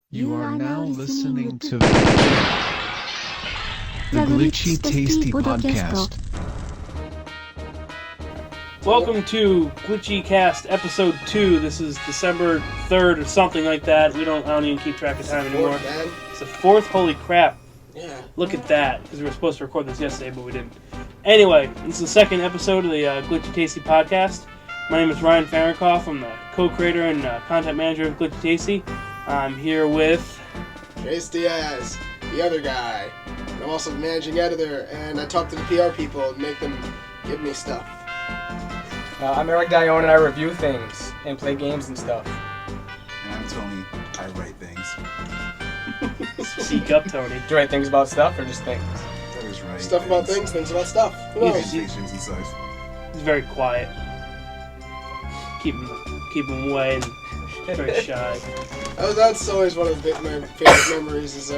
You are now listening to the Glitchy Tasty Podcast. Welcome to GlitchyCast episode 2. This is December 3rd or something like that. I don't even keep track of time anymore. It's the 4th. Holy crap. Yeah. Look at that. Because we were supposed to record this yesterday, but we didn't. Anyway, this is the second episode of the Glitchy Tasty Podcast. My name is Farrrenkopf. I'm the co-creator and content manager of Glitchy Tasty. I'm here with Jayce Diaz, the other guy. And I'm also the managing editor, and I talk to the PR people and make them give me stuff. I'm Dionne, and I review things and play games and stuff. And I'm Tony. I write things. Speak Up Tony. Do you write things about stuff or just things? That is right. Stuff about things about stuff. Who knows? Stations and such. He's very quiet. Keep him away and very shy. That's always one of my favorite memories is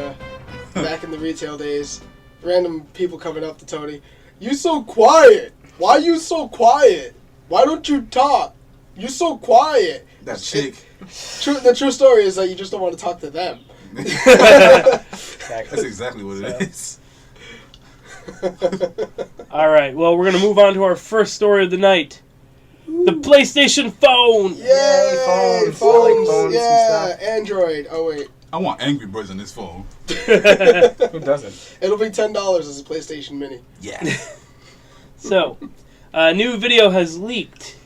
back in the retail days. Random people coming up to Tony. You so quiet. Why you so quiet? Why don't you talk? You so quiet. That chick. The true story is that you just don't want to talk to them. That's exactly what it is. Alright, well, we're going to move on to our first story of the night. The PlayStation phone! Yay! Phones. I like phones yeah, and stuff. Android. Oh, wait. I want Angry Birds on this phone. Who doesn't? It'll be $10 as a PlayStation Mini. Yeah. So, a new video has leaked.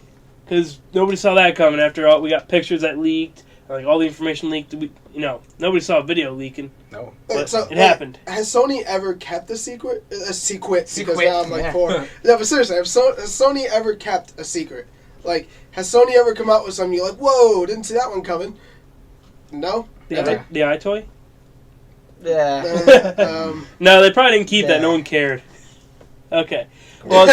Because nobody saw that coming after all. We got pictures that leaked. Like, all the information leaked. Nobody saw a video leaking. No. But it happened. Has Sony ever kept a secret? A secret. Because Secret, now I'm like yeah. 4. No, but seriously, has Sony ever kept a secret? Like, has Sony ever come out with something you're like, whoa, didn't see that one coming? No? The iToy? Yeah. No, they probably didn't keep that. No one cared. Okay. Well,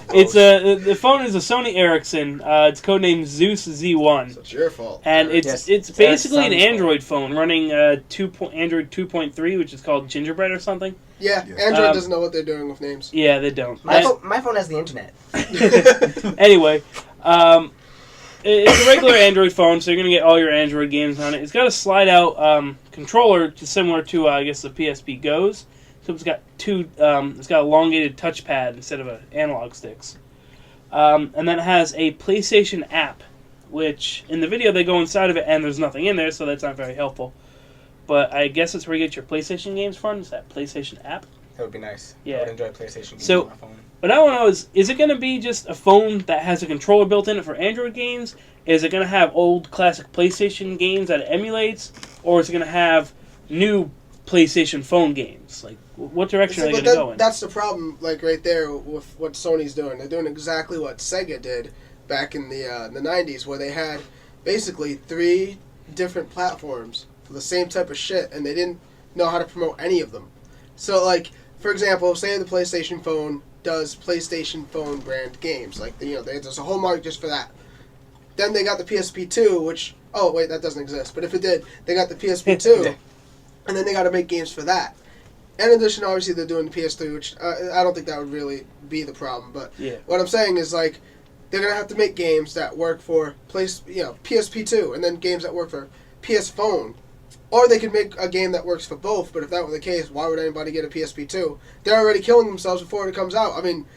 the phone is a Sony Ericsson. It's codenamed Zeus Z1. So it's your fault. And Yes, it's it's basically an Samsung. Android phone running Android 2.3, which is called Gingerbread or something. Yeah, Yes. Android doesn't know what they're doing with names. Yeah, they don't. My phone has the internet. Anyway, it's a regular Android phone, so you're going to get all your Android games on it. It's got a slide-out controller, similar to, I guess, the PSP Go's. So it's got it's got elongated touchpad instead of analog sticks. And then it has a PlayStation app, which in the video they go inside of it and there's nothing in there, so that's not very helpful. But I guess it's where you get your PlayStation games from, is that PlayStation app. That would be nice. Yeah. I would enjoy PlayStation games So- on my phone. What I want to know is it going to be just a phone that has a controller built in it for Android games? Is it going to have old classic PlayStation games that it emulates? Or is it going to have new PlayStation phone games? Like, what direction are they going to go in? That's the problem, like, right there with what Sony's doing. They're doing exactly what Sega did back in the 90s, where they had basically 3 different platforms for the same type of shit, and they didn't know how to promote any of them. So, like, for example, say the PlayStation phone does PlayStation phone brand games. Like, there's a whole market just for that. Then they got the PSP 2, which, oh, wait, that doesn't exist. But if it did, they got the PSP 2, and then they got to make games for that. In addition, obviously, they're doing the PS3, which I don't think that would really be the problem. But Yeah. what I'm saying is, like, they're going to have to make games that work for PSP 2, and then games that work for PS Phone. Or they could make a game that works for both, but if that were the case, why would anybody get a PSP 2? They're already killing themselves before it comes out. I mean,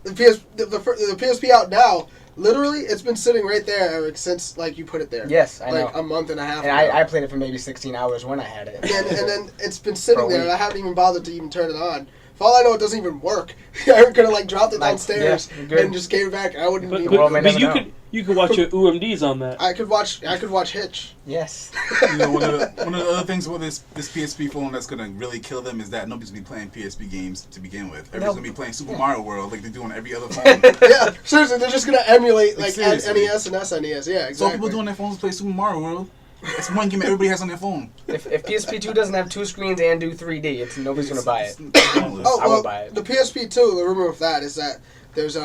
the PSP out now, literally, it's been sitting right there, Eric, since, like, you put it there. Yes, I like, know. a month and a half And ago. I played it for maybe 16 hours when I had it. And then it's been sitting For a there, week. and I haven't even bothered to even turn it on. For all I know, it doesn't even work. Eric could have, like, dropped it downstairs yeah, good. and just gave it back. I wouldn't But, even... Well, may never know. you could watch your UMDs on that. I could watch Hitch. Yes. You know, one of the other things with this PSP phone that's gonna really kill them is that nobody's gonna be playing PSP games to begin with. Everybody's gonna be playing Super Mario World like they do on every other phone. Yeah, seriously, they're just going to emulate, like, Seriously. NES and SNES. Yeah, exactly. So people doing their phones play Super Mario World. It's one game everybody has on their phone. If PSP 2 doesn't have 2 screens and do 3D, nobody's going to buy it. Oh, I would well, buy it. the PSP 2, the rumor of that is that there's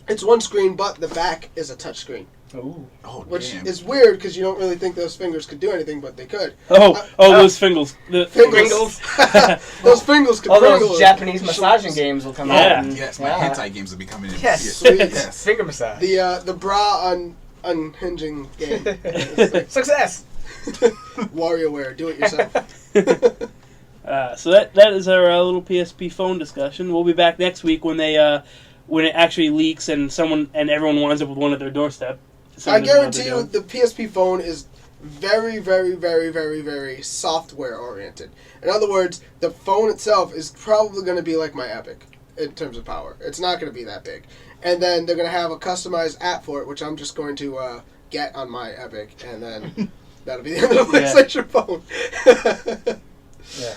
it's one screen, but the back is a touch screen. Ooh. Oh, Which damn. is weird, because you don't really think those fingers could do anything, but they could. Those fingers. Fingers. Those fingers could All pringle those it. Japanese massaging games will come Yeah. out. And, Yes, my hentai games will be coming in. Yes. Yes. Finger massage. The bra unhinging game. Success! WarioWare, do it yourself. So that is our little PSP phone discussion. We'll be back next week when it actually leaks and everyone winds up with one at their doorstep. I guarantee you, the PSP phone is very, very, very, very, very software oriented. In other words, the phone itself is probably going to be like my Epic in terms of power. It's not going to be that big. And then they're going to have a customized app for it, which I'm just going to get on my Epic, and then that'll be the end of the PlayStation phone. Yeah.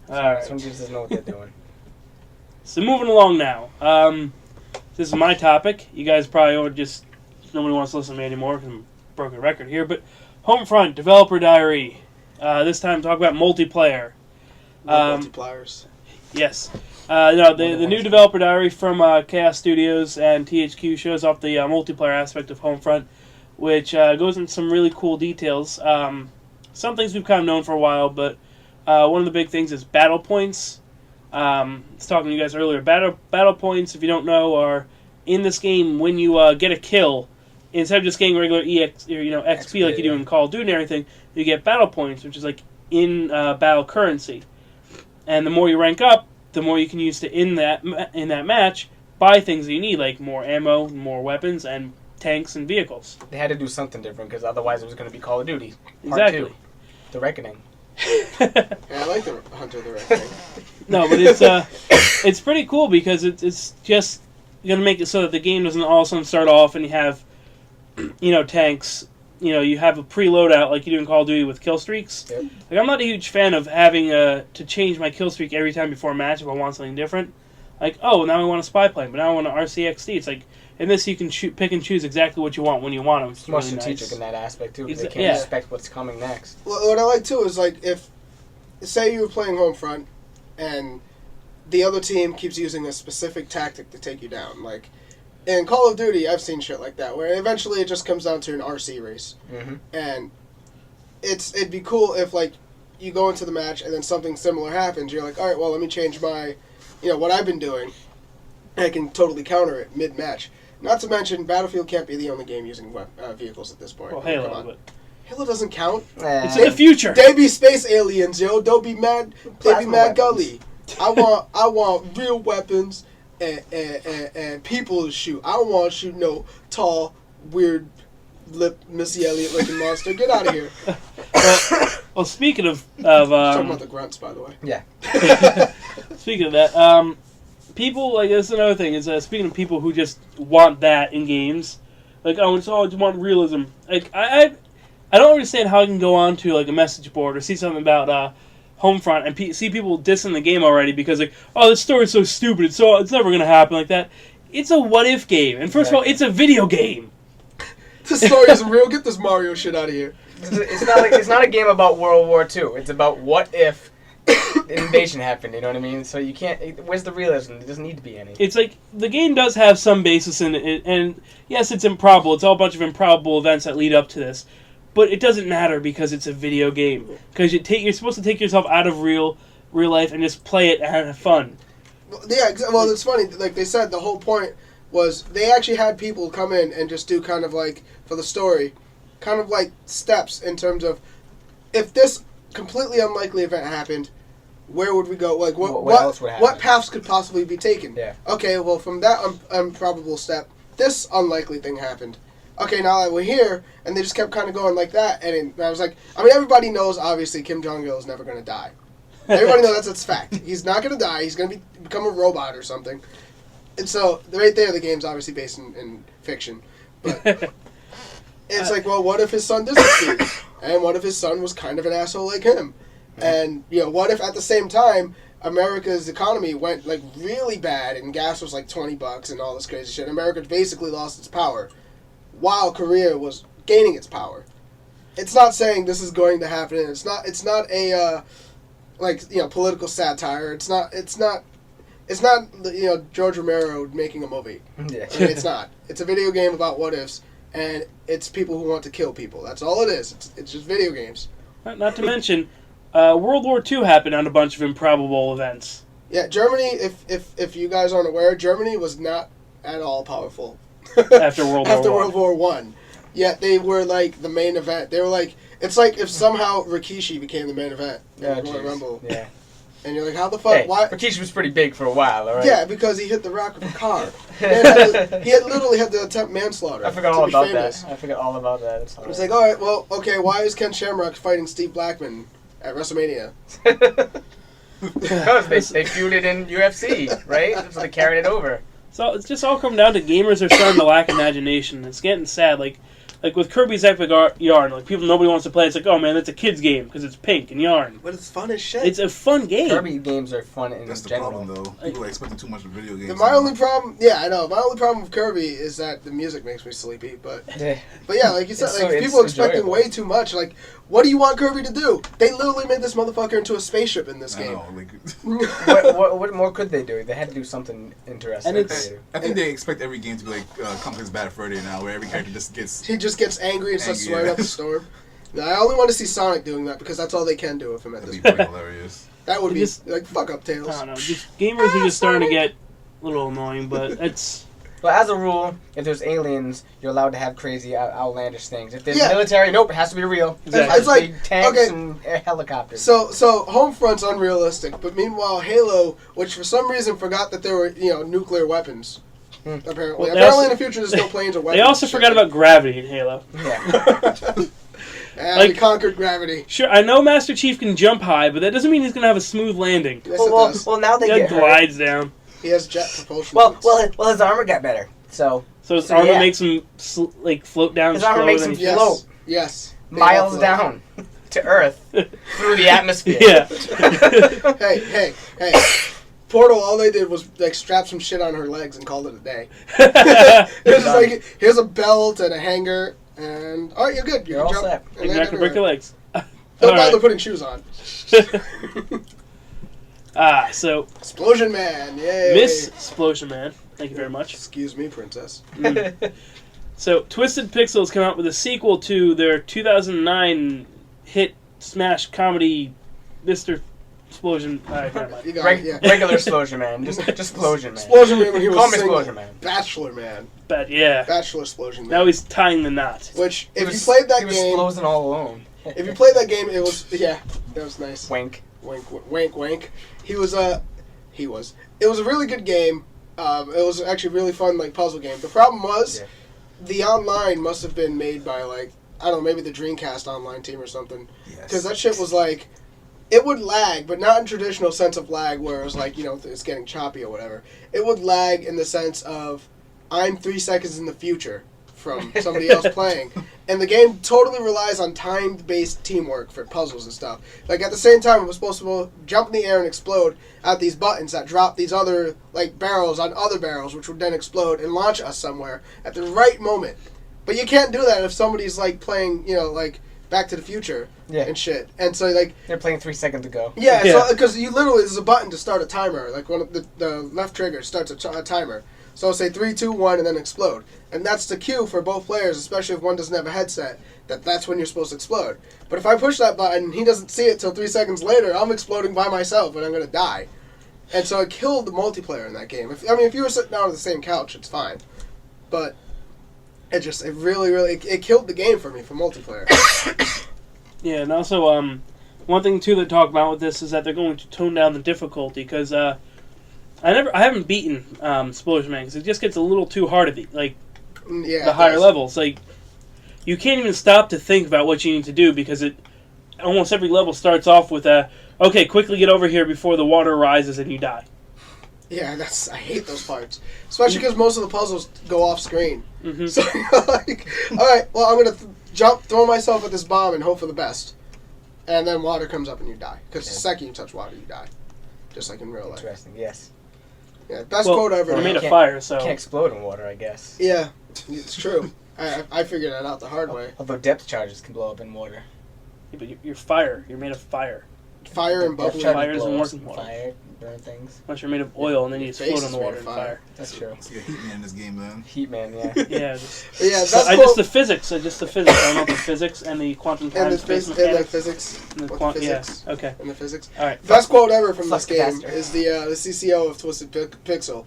Alright. Some kids doesn't know what they're doing. So moving along now. This is my topic. You guys probably nobody wants to listen to me anymore because I'm a broken record here. But Homefront Developer Diary. This time talk about multiplayer. Multipliers. Yes. The new Developer Diary from Chaos Studios and THQ shows off the multiplayer aspect of Homefront, which goes into some really cool details. Some things we've kind of known for a while, but one of the big things is battle points. I was talking to you guys earlier. Battle points, if you don't know, are in this game when you get a kill. Instead of just getting regular XP like you do in Call of Duty and everything, you get battle points, which is like in battle currency. And the more you rank up, the more you can use to in that match buy things that you need, like more ammo, more weapons, and tanks and vehicles. They had to do something different because otherwise it was going to be Call of Duty. Exactly. Part 2. The Reckoning. Yeah, I like the Hunter the Reckoning. No, but it's pretty cool because it's just going to make it so that the game doesn't all of a sudden start off and you have tanks. You have a preload like you do in Call of Duty with kill streaks. Yep. Like, I'm not a huge fan of having to change my kill streak every time before a match if I want something different. Like, oh, now I want a spy plane, but now I want an RCXD. It's like, in this you can pick and choose exactly what you want when you want it, which is more really strategic nice. in that aspect too, because they can't expect what's coming next. Well, what I like too is like if, say you were playing Homefront, and the other team keeps using a specific tactic to take you down. Like in Call of Duty, I've seen shit like that where eventually it just comes down to an RC race, and it'd be cool if like you go into the match and then something similar happens. You're like, all right, well, let me change my, what I've been doing. I can totally counter it mid-match. Not to mention, Battlefield can't be the only game using vehicles at this point. Well, Halo, but Halo doesn't count. it's in the future. They be space aliens, yo. Don't be mad. They be mad gully. I want real weapons and people to shoot. I don't want to shoot no tall, weird, lip Missy Elliott looking monster. Get out of here. Well, speaking of talking about the grunts, by the way. Yeah. Speaking of that, people, like, that's another thing, is speaking of people who just want that in games, like, I just want realism. Like, I don't understand how I can go on to, like, a message board or see something about Homefront and see people dissing the game already because, like, oh, this story's so stupid, it's never going to happen like that. It's a what-if game, and first of all, it's a video game. This story isn't real. Get this Mario shit out of here. It's not a game about World War II. It's about what if invasion happened, you know what I mean? So you can't. Where's the realism? There doesn't need to be any. It's like the game does have some basis in it, and yes, it's improbable. It's all a bunch of improbable events that lead up to this, but it doesn't matter because it's a video game. Because you're supposed to take yourself out of real life and just play it and have fun. Yeah, well, it's funny. Like they said, the whole point was they actually had people come in and just do kind of like for the story, kind of like steps in terms of if this completely unlikely event happened, where would we go? Like what paths could possibly be taken? Yeah. Okay, well from that improbable step, this unlikely thing happened. Okay, now that we're here, and they just kept kind of going like that, and I was like, I mean, everybody knows obviously Kim Jong-il is never going to die. Everybody knows that's fact. He's not going to die. He's going to become a robot or something. And so right there, the game's obviously based in fiction, but. It's like, well, what if his son disappeared? And what if his son was kind of an asshole like him? And, what if at the same time, America's economy went, like, really bad and gas was, like, $20 and all this crazy shit. America basically lost its power while Korea was gaining its power. It's not saying this is going to happen. It's not a, political satire. It's not George Romero making a movie. Yeah. I mean, it's not. It's a video game about what ifs. And it's people who want to kill people. That's all it is. It's just video games. Not to mention, World War II happened on a bunch of improbable events. Yeah, Germany, if you guys aren't aware, Germany was not at all powerful. After World War War I. Yet they were like the main event. They were like, It's like if somehow Rikishi became the main event in Yeah, the Royal Rumble. Yeah. And you're like, how the fuck? Hey, Why? Rikishi was pretty big for a while, all right? Yeah, because he hit the Rock with a car. He had literally had to attempt manslaughter. I forgot all about that. I forgot all about that. It's like, all right, well, okay, why is Ken Shamrock fighting Steve Blackman at WrestleMania? Because they feuded in UFC, right? So they carried it over. So it's just all come down to gamers are starting to lack imagination. It's getting sad. Like with Kirby's Epic Yarn, like nobody wants to play. It's like, oh man, that's a kid's game because it's pink and yarn. But it's fun as shit. It's a fun game. Kirby games are fun in That's the general. problem, though. People are expecting too much of video games. My only problem, yeah, I know. My only problem with Kirby is that the music makes me sleepy. But yeah, like you said, like people are expecting enjoyable. way too much. Like, what do you want Kirby to do? They literally made this motherfucker into a spaceship in this I game. know, like, What more could they do? They had to do something interesting. And it's- I think they expect every game to be like Complex Bad Freddy now, where every character just gets. He just gets angry and starts Angry, swearing yeah. up a storm. No, I only want to see Sonic doing that because that's all they can do with him at That'd this be point. pretty hilarious. That would be Just- like fuck up Tails. I don't know. Just gamers are just starting to get a little annoying, but it's But as a rule, if there's aliens, you're allowed to have crazy, outlandish things. If there's Yeah. military, nope, it has to be real. Exactly. It's like, Big tanks okay. and helicopters. So Homefront's unrealistic, but meanwhile Halo, which for some reason forgot that there were nuclear weapons. Apparently, Well, they apparently also- in the future there's no planes or weapons. they also forgot about gravity in Halo. yeah. And like- we conquered gravity. Sure, I know Master Chief can jump high, but that doesn't mean he's gonna have a smooth landing. Yes, it does. well, now they He get hurt. glides down, He has jet propulsion. Well, wings. well, his armor got better. So so his So, armor yeah. makes him float down His armor slower makes than him he- yes, float. yes. They miles all float. down to Earth through the atmosphere. Yeah. Hey. Portal, all they did was like strap some shit on her legs and called it a day. It was just like, here's a belt and a hanger, and all right, you're good. You You're can all jump. set. And You're then not gonna break your legs. Don't All bother right. putting shoes on. So Explosion Man, yay! Miss Explosion Man, thank you very much. Excuse me, princess. So Twisted Pixels come out with a sequel to their 2009 hit smash comedy, Mr. Explosion. All right, never mind. You got it, yeah. Regular Explosion Man. Just Explosion Man. Explosion Man when he was Call me single. Explosion Man. Bachelor Man. But yeah, Bachelor Explosion Man. now he's tying the knot. Which, He if was- you played that he was game, Explosion all alone. if you played that game, it was, yeah, that was nice. Wink. Wink, wink, wink. It was a really good game. It was actually a really fun, like, puzzle game. The problem was, Yeah. the online must have been made by, like, I don't know, maybe the Dreamcast online team or something. Because that shit was like, it would lag, but not in traditional sense of lag where it was like, it's getting choppy or whatever. It would lag in the sense of, I'm 3 seconds in the future from somebody else playing. And the game totally relies on time-based teamwork for puzzles and stuff. Like, at the same time, it was supposed to jump in the air and explode at these buttons that drop these other, like, barrels on other barrels, which would then explode and launch us somewhere at the right moment. But you can't do that if somebody's, like, playing, like, Back to the Future and shit. And so, like... They're playing 3 seconds ago. Yeah, Yeah. so because you literally, there's a button to start a timer. Like, one of the left trigger starts a timer. So say 3, 2, 1, and then explode. And that's the cue for both players, especially if one doesn't have a headset, that's when you're supposed to explode. But if I push that button, he doesn't see it till 3 seconds later, I'm exploding by myself and I'm going to die. And so it killed the multiplayer in that game. If you were sitting down on the same couch, it's fine. But it really killed the game for me for multiplayer. Yeah, and also one thing too they talk about with this is that they're going to tone down the difficulty because I haven't beaten Explosion Man because it just gets a little too hard at the Yeah, higher levels. Like you can't even stop to think about what you need to do because it almost every level starts off with okay, quickly get over here before the water rises and you die. Yeah, I hate those parts. Especially because most of the puzzles go off screen. Mm-hmm. So you're like, alright, well, I'm going to throw myself at this bomb and hope for the best. And then water comes up and you die. Because the second you touch water, you die. Just like in real life. Interesting, yes. Yeah, best Well, quote ever. they're made of Can't- fire, so Can't explode in water, I guess. Yeah, it's true. I figured that out the hard way. Although depth charges can blow up in water. Yeah, but you're fire. You're made of fire. Fire and Depth bubbly. charge- charges Fire doesn't blow work up in water. Fire, burn things. Unless you're made of oil and then you just Your face float on the is made water of in fire. That's true. Let's get Heat Man in this game, then. Heat Man, yeah. Yeah, just, But yeah, just best the quote. physics. I don't know the physics and the quantum time And the, space and the mechanics. physics. And the With quant- the physics. Yeah, okay. And the physics. All right. Best quote ever from Flux this game capacitor. is the CCO of Twisted Pixel.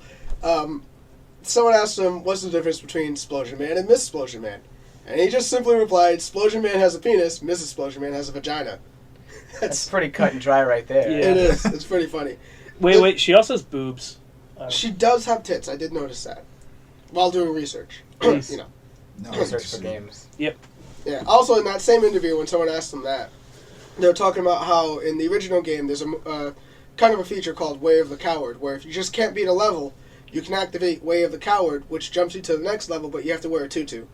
Someone asked him, what's the difference between Explosion Man and Miss Explosion Man? And he just simply replied, Explosion Man has a penis, Mrs. Explosion Man has a vagina. That's pretty cut and dry right there. Yeah. It is. It's pretty funny. Wait. She also has boobs. She does have tits. I did notice that while doing research. Nice. You know. No, Research for games. Yeah. Also, in that same interview, when someone asked them that, they were talking about how in the original game there's a kind of a feature called Way of the Coward, where if you just can't beat a level, you can activate Way of the Coward, which jumps you to the next level, but you have to wear a tutu.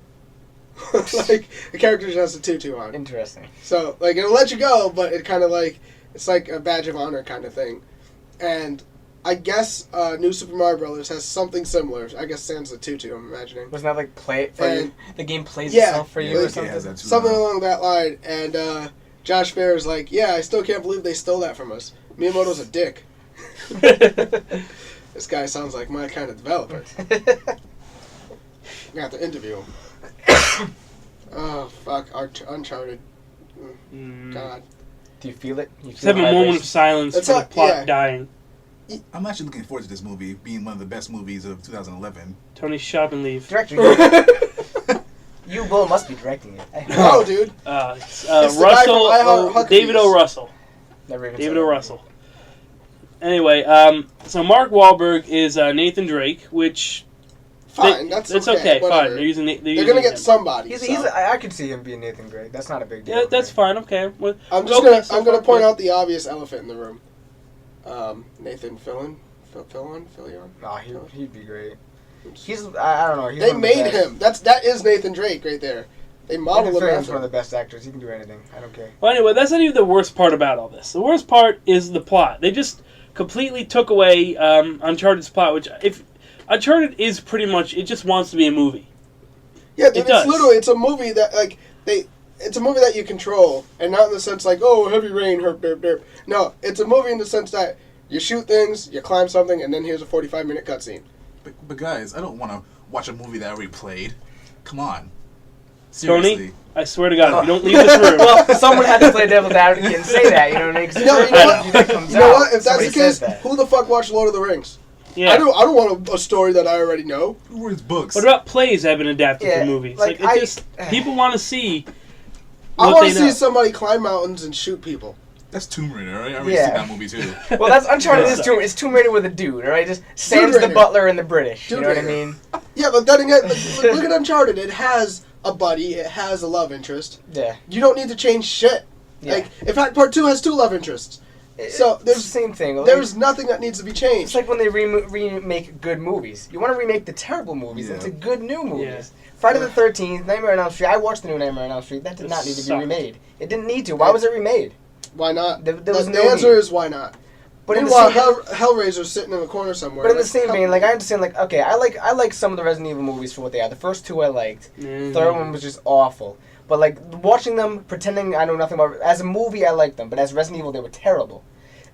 Like, the character just has a tutu on. Interesting. So, like, it'll let you go, but it kind of like, it's like a badge of honor kind of thing. And I guess New Super Mario Brothers has something similar. I guess sans the tutu, I'm imagining. Wasn't that like play it for And- you? The game plays Yeah. itself for you Yeah, or it something? has that too. Something along that line. And Josh Fair is like, yeah, I still can't believe they stole that from us. Miyamoto's a dick. This guy sounds like my kind of developer. I have to interview him. Oh, fuck. Uncharted. God. Do you feel it? You Just feel have a the moment of vibration? silence It's for the not- plot yeah. dying. I'm actually looking forward to this movie being one of the best movies of 2011. Tony, shop and leave. Director, you will must be directing it. No, dude. It's, It's the guy from Russell, iHeart David O. Huckabees. Russell. Never even David saw O. it. Russell. Anyway, so Mark Wahlberg is Nathan Drake, which Fine, that's okay. whatever. Fine, they're using They're gonna get him. somebody. I could see him being Nathan Drake. That's not a big deal. Yeah, that's fine. Okay. Well, I'm just okay, gonna so I'm gonna far, point good. out the obvious elephant in the room. Nathan Fillion. Nah, he'd be great. I don't know. He's They one of the made best. him. That is Nathan Drake right there. They modeled Nathan him Fillion's after one of him. the best actors. He can do anything. I don't care. Well, anyway, that's not even the worst part about all this. The worst part is the plot. They just completely took away Uncharted's plot, which if Uncharted is pretty much it just wants to be a movie. Yeah, dude, It does. it's a movie that it's a movie that you control, and not in the sense like, oh, heavy rain, herp, derp, derp. No, it's a movie in the sense that you shoot things, you climb something, and then here's a 45-minute cutscene. But guys, I don't want to watch a movie that I already played. Come on. Tony, Seriously. I swear to God, if you don't leave this room. Well, someone had to play devil's advocate and say that. You know what I mean? 'Cause No, the you know what? movie that comes You know out, what? If that's somebody the case, says that. who the fuck watched Lord of the Rings? Yeah. I don't want a story that I already know. Who reads books? What about plays that have been adapted Yeah, to movies? like, Like, people want to see. I what want they to see know. somebody climb mountains and shoot people. That's Tomb Raider, right? I already Yeah. seen that movie too. Well, that's Uncharted. Yeah. It's Tomb Raider with a dude, all right? Just Sam's the Raider. butler and the British. Dude You know what I Raider. mean? Yeah, but then again, look at Uncharted. It has a buddy. It has a love interest. Yeah. You don't need to change shit. Yeah. Like, in fact, Part 2 has 2 love interests. So It's there's the same thing. Like, There's nothing that needs to be it's changed. like when they remake good movies. You want to remake the terrible movies Yeah. into good new movies. Yeah. Friday the 13th, Nightmare on Elm Street. I watched the new Nightmare on Elm Street. That did It not need to be sucked. remade. It didn't need to. Why was it remade? Why not? There was the no answer need. is why not. But in the Meanwhile, same, Hellraiser's sitting in a corner somewhere. but in the like, same come- vein, like I understand, like okay, I like some of the Resident Evil movies for what they are. The first 2 I liked. Third one was just awful. But like watching them, pretending I know nothing about as a movie, I liked them. But as Resident Evil, they were terrible.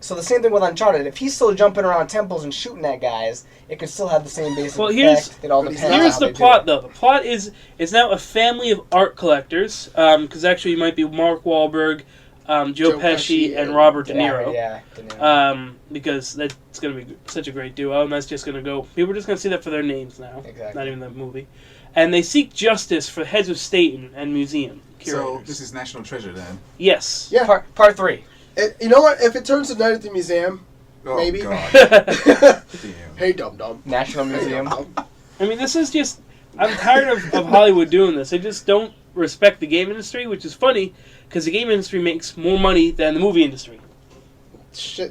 So the same thing with Uncharted. If he's still jumping around temples and shooting at guys, it can still have the same basic Well, effect. It all but he's depends on Here's how the they do plot, it. though. The plot is now a family of art collectors. Because actually, it might be Mark Wahlberg, Joe Pesci, and Robert De Niro. Yeah, De Niro. Because that's going to be such a great duo, and that's just going to go. People are just going to see that for their names now, Exactly. not even the movie. And they seek justice for heads of state and museum So curators. this is National Treasure then. Yes. Yeah. Part 3. You know what? If it turns to Night at the Museum, Oh Maybe. God. Damn. hey, dum-dum. National Museum. I mean, this is just. I'm tired of Hollywood doing this. They just don't respect the game industry, which is funny because the game industry makes more money than the movie industry.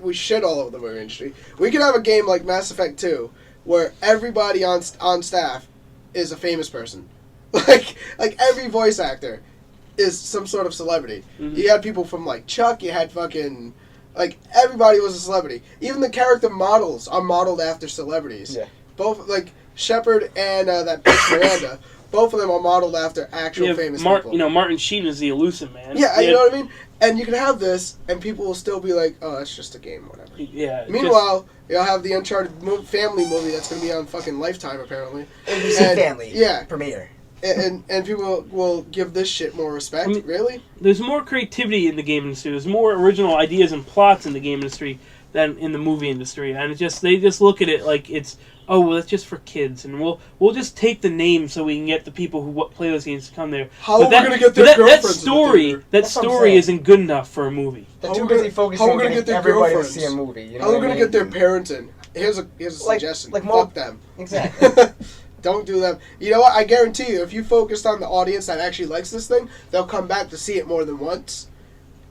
We shit all over the movie industry. We could have a game like Mass Effect 2 where everybody on staff is a famous person. Like every voice actor is some sort of celebrity. Mhm. You had people from like Chuck, you had fucking like everybody was a celebrity. Even the character models are modeled after celebrities. Yeah. Both like Shepard and that bitch Miranda, both of them are modeled after actual You have famous people. Martin Sheen is the elusive man. Yeah, you know what I mean? And you can have this, and people will still be like, oh, that's just a game, whatever. Yeah. Meanwhile, you'll have the Uncharted family movie that's going to be on fucking Lifetime, apparently. ABC And- Family. yeah. Premiere. And people will give this shit more respect. I mean- Really? there's more creativity in the game industry. There's more original ideas and plots in the game industry than in the movie industry, and they just look at it like it's that's just for kids, and we'll just take the name so we can get the people who play those games to come there. How are we going to get their girlfriends? That story isn't good enough for a movie. They're too busy focusing on getting everybody to see a movie. You know how are we going to get their parents in? Here's a suggestion. Fuck them. Exactly. Don't do them. You know what? I guarantee you, if you focused on the audience that actually likes this thing, they'll come back to see it more than once,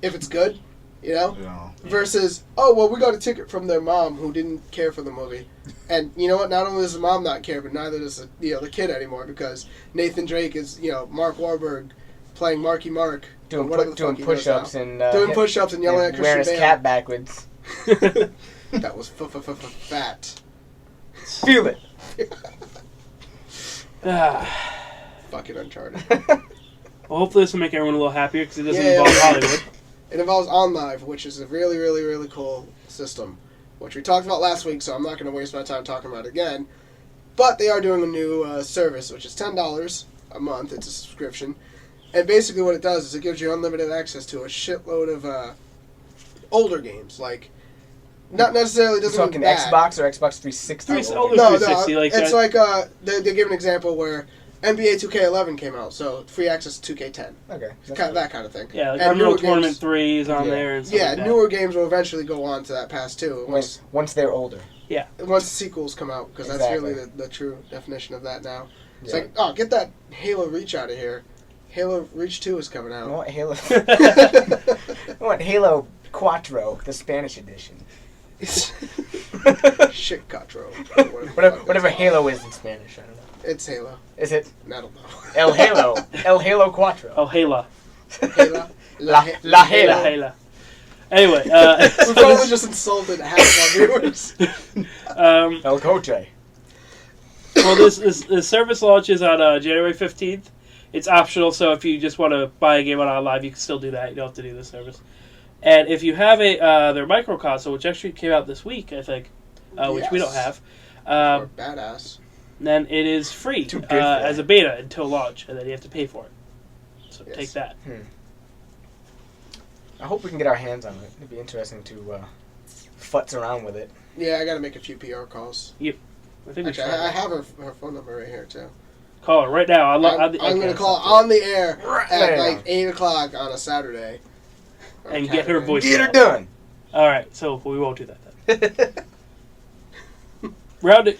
if it's good. You know? Yeah. Versus, we got a ticket from their mom who didn't care for the movie. And you know what? Not only does the mom not care, but neither does the kid anymore, because Nathan Drake is, Mark Wahlberg playing Marky Mark. Doing push-ups and... doing push-ups and yelling at Christian Bale. Wearing his cap backwards. That was fat. Feel it. Fucking Uncharted. Well, hopefully this will make everyone a little happier, because it doesn't involve Hollywood. It involves OnLive, which is a really, really, really cool system, which we talked about last week, so I'm not going to waste my time talking about it again. But they are doing a new service, which is $10 a month. It's a subscription. And basically what it does is it gives you unlimited access to a shitload of older games. Like, not necessarily doesn't mean bad. Xbox or Xbox 360? Older 360, no, it's like they give an example where NBA 2K11 came out, so free access to 2K10. Okay. That kind of thing. Yeah, like Unreal Tournament 3 is on there and stuff like that. Newer games will eventually go on to that pass too. Once they're older. Yeah. Once the sequels come out, because that's really the true definition of that now. It's like, get that Halo Reach out of here. Halo Reach 2 is coming out. I want Halo. I want Halo Quattro, the Spanish edition. Shit, Quattro. Whatever Halo is in Spanish, I don't know. It's Halo. Is it? I don't know. El Halo. El Halo Quattro. Oh, Halo. Halo. La Halo. La Halo. Anyway, we probably just insulted half of our viewers. El Coche. Well, this service launches on January 15th. It's optional, so if you just want to buy a game on OnLive, you can still do that. You don't have to do the service. And if you have their micro console, which actually came out this week, I think, which we don't have, badass. Then it is free as a beta until launch, and then you have to pay for it. So take that. I hope we can get our hands on it. It'd be interesting to futz around with it. Yeah, I got to make a few PR calls. Yep. Actually, I have her phone number right here, too. Call her right now. I'm going to call on the air at like 8 o'clock on a Saturday. And get her voice. Get her done. All right, so we won't do that then.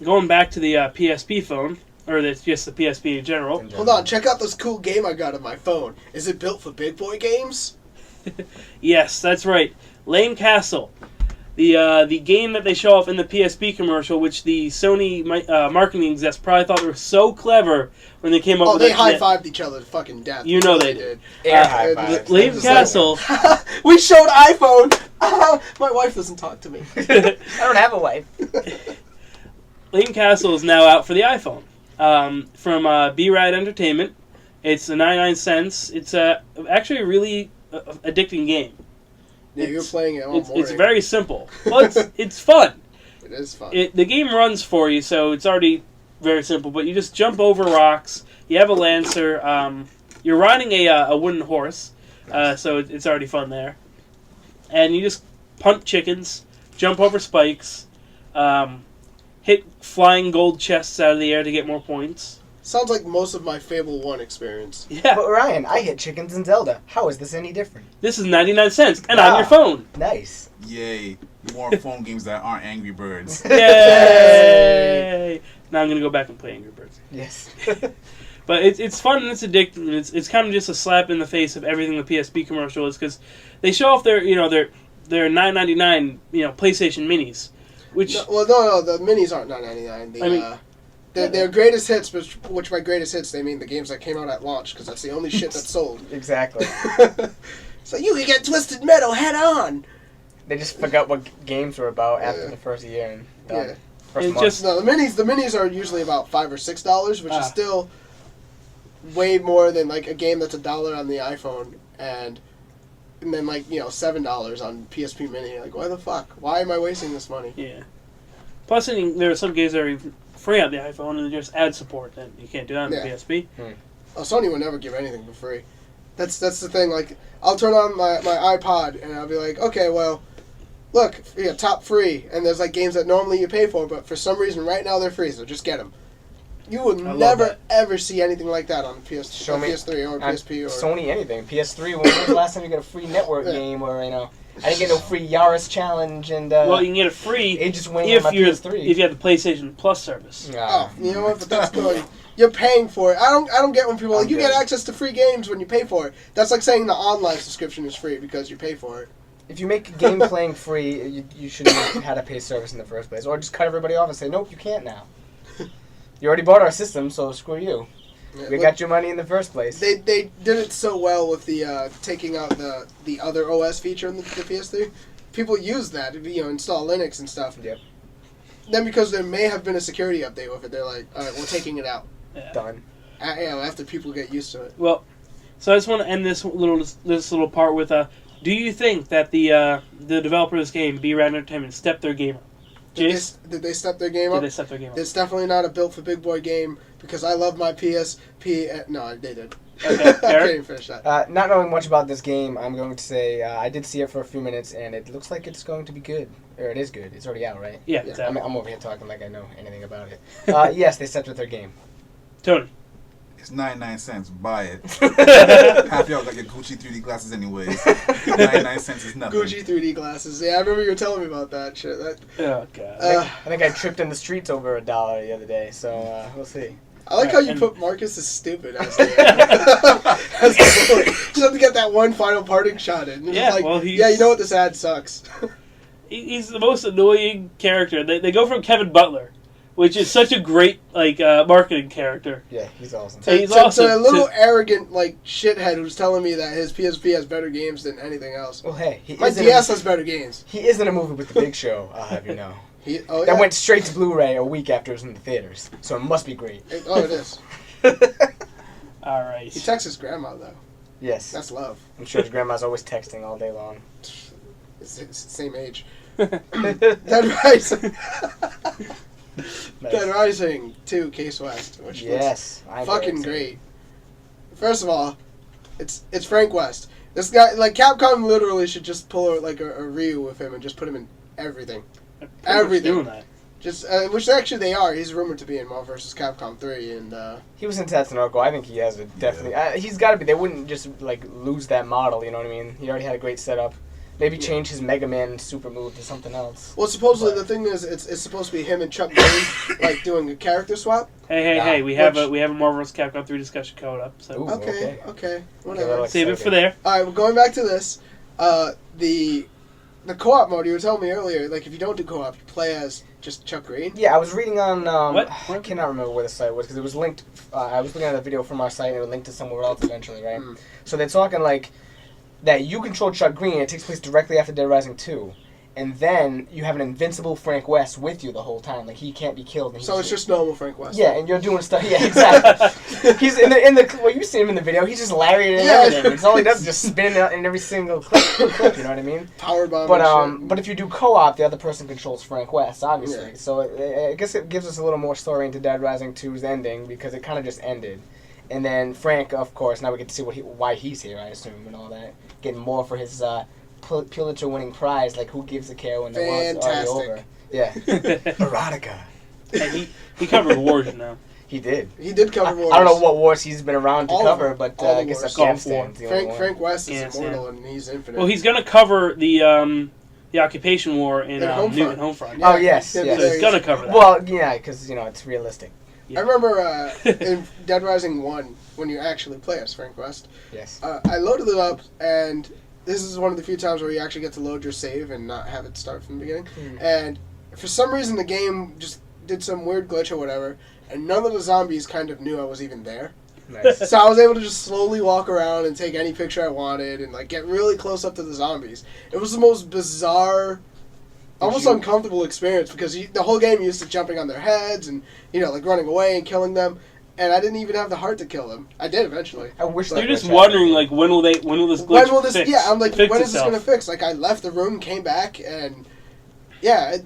Going back to the PSP phone, or just the PSP in general. Hold on, check out this cool game I got on my phone. Is it built for big boy games? Yes, that's right. Layton Castle. The game that they show off in the PSP commercial, which the Sony marketing execs probably thought they were so clever when they came up with it. Oh, they high-fived each other to fucking death. You know they did. Air high-fives. Layton Castle. We showed iPhone. My wife doesn't talk to me. I don't have a wife. Layton Castle is now out for the iPhone. From B-Rad Entertainment. It's 99 cents. It's actually a really addicting game. Yeah, you're playing it all morning. It's very simple. Well, it's fun. It is fun. The game runs for you, so it's already very simple. But you just jump over rocks. You have a Lancer. You're riding a wooden horse, so it's already fun there. And you just punt chickens, jump over spikes, hit flying gold chests out of the air to get more points. Sounds like most of my Fable 1 experience. Yeah. But Ryan, I hit chickens in Zelda. How is this any different? This is 99 cents, and on your phone. Nice. Yay. More phone games that aren't Angry Birds. Yay! Now I'm going to go back and play Angry Birds. Yes. But it's fun and it's addicting. It's kind of just a slap in the face of everything the PSP commercial is, because they show off their $9.99 PlayStation Minis, which no, the minis aren't $9.99. Their greatest hits, which by greatest hits they mean the games that came out at launch, because that's the only shit that's sold. Exactly. So you can get Twisted Metal head on. They just forgot what games were about after the first year and done. Yeah. First month. No, the minis are usually about $5 or $6, which is still way more than like a game that's $1 on the iPhone and then like $7 on PSP Mini. Like, why the fuck? Why am I wasting this money? Yeah. Plus, there are some games that are free on the iPhone and just ad support, and you can't do that on the PSP. Oh, Sony would never give anything for free. That's the thing. Like, I'll turn on my iPod and I'll be like, okay, well, look, top free, and there's like games that normally you pay for, but for some reason right now they're free, so just get them. You would never ever see anything like that on PS3 or PSP or Sony anything. PS3. When was the last time you got a free network game or I didn't get no free Yaris challenge and. Well, you can get it free Aegis Wing if on my PS3. If you have the PlayStation Plus service. Oh, you know what? But that's good. You're paying for it. I don't get when people are like you get access to free games when you pay for it. That's like saying the online subscription is free because you pay for it. If you make game playing free, you shouldn't have had a pay service in the first place, or just cut everybody off and say nope, you can't now. You already bought our system, so screw you. Yeah, We got your money in the first place. They did it so well with the taking out the other OS feature in the PS3. People use that, install Linux and stuff. Yep. Then because there may have been a security update with it, they're like, all right, we're taking it out. Yeah. Done. After people get used to it. Well, so I just want to end this little part with do you think that the developer of this game, B-Rad Entertainment, stepped their game up? Jayce? Did they step their game up? Did they step their game up? It's definitely not a built for big boy game because I love my PSP. No, they did. Okay, I can't even finish that. Not knowing much about this game, I'm going to say I did see it for a few minutes, and it looks like it's going to be good. Or it is good. It's already out, right? Yeah, it's out. I'm over here talking like I know anything about it. Yes, they stepped with their game. Tony. It's 99 cents. Buy it. Half y'all got your Gucci 3D glasses anyways. 99 cents is nothing. Gucci 3D glasses. Yeah, I remember you were telling me about that shit. Oh, God. I think I tripped in the streets over $1 the other day, so we'll see. I like how you put Marcus as stupid as the bully. Just have to get that one final parting shot in. Yeah, you know what, this ad sucks. He's the most annoying character. They go from Kevin Butler, which is such a great marketing character. Yeah, he's awesome. He's awesome. To a little arrogant shithead who's telling me that his PSP has better games than anything else. Well, hey, my DS has better games. He is in a movie with The Big Show, I'll have you know. That went straight to Blu-ray a week after it was in the theaters, so it must be great. It is. All right. He texts his grandma, though. Yes. That's love. I'm sure his grandma's always texting all day long. It's the same age. Dead Rising. Dead Rising 2 Case West, which looks fucking great. First of all, it's Frank West. This guy, Capcom literally should just pull a Ryu with him and just put him in everything. Everything. Doing that. Just which actually they are. He's rumored to be in Marvel vs. Capcom 3, and he was in Tatsunoko. I think he has a definitely. He's got to be. They wouldn't just lose that model. You know what I mean? He already had a great setup. Maybe change his Mega Man super move to something else. Well, supposedly the thing is, it's supposed to be him and Chuck Green doing a character swap. Hey! We have a Marvel vs. Capcom 3 discussion coming up. So. Ooh, okay, whatever. Save it for there. All right, well, going back to this, the co-op mode you were telling me earlier. If you don't do co-op, you play as just Chuck Green. Yeah, I was reading on. What? I cannot remember where the site was because it was linked. I was looking at a video from our site and it was linked to somewhere else eventually, right? So they're talking that you control Chuck Green. It takes place directly after Dead Rising 2. And then you have an invincible Frank West with you the whole time. He can't be killed. So it's just normal Frank West. Yeah, and you're doing stuff. Yeah, exactly. He's in the well, you see him in the video. He's just lariating and everything. It's all he does is just spin in every single clip. You know what I mean? Power bomb. But if you do co-op, the other person controls Frank West, obviously. Yeah. So I guess it gives us a little more story into Dead Rising 2's ending because it kind of just ended. And then Frank, of course, now we get to see why he's here, I assume, and all that. Getting more for his Pulitzer-winning prize. Who gives a care when the war's already over? Yeah. Erotica. Hey, he covered wars, He did. He did cover wars. I don't know what wars he's been around to cover, but I guess Afghanistan's the only one. Frank West is immortal and he's infinite. Well, he's going to cover the occupation war in Homefront. Yeah, oh, yes. Yeah, so he's going to cover that. Well, yeah, because, it's realistic. Yeah. I remember in Dead Rising 1, when you actually play as Frank West, yes. I loaded it up, and this is one of the few times where you actually get to load your save and not have it start from the beginning. And for some reason, the game just did some weird glitch or whatever, and none of the zombies kind of knew I was even there. Nice. So I was able to just slowly walk around and take any picture I wanted and get really close up to the zombies. It was the most bizarre, almost uncomfortable experience because the whole game you're used to jumping on their heads and running away and killing them, and I didn't even have the heart to kill them. I did eventually. I wish you're just wondering when will this glitch fix? Yeah, I'm like, when is this itself? gonna fix? I left the room, came back, and yeah,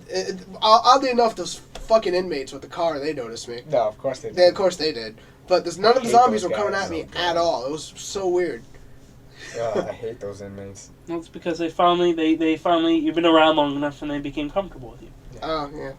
oddly enough, those fucking inmates with the car, they noticed me. No, of course they did. Of course they did. But none of the zombies were coming at me at all. It was so weird. I hate those inmates. Well, it's because they finally you've been around long enough and they became comfortable with you. Oh, yeah.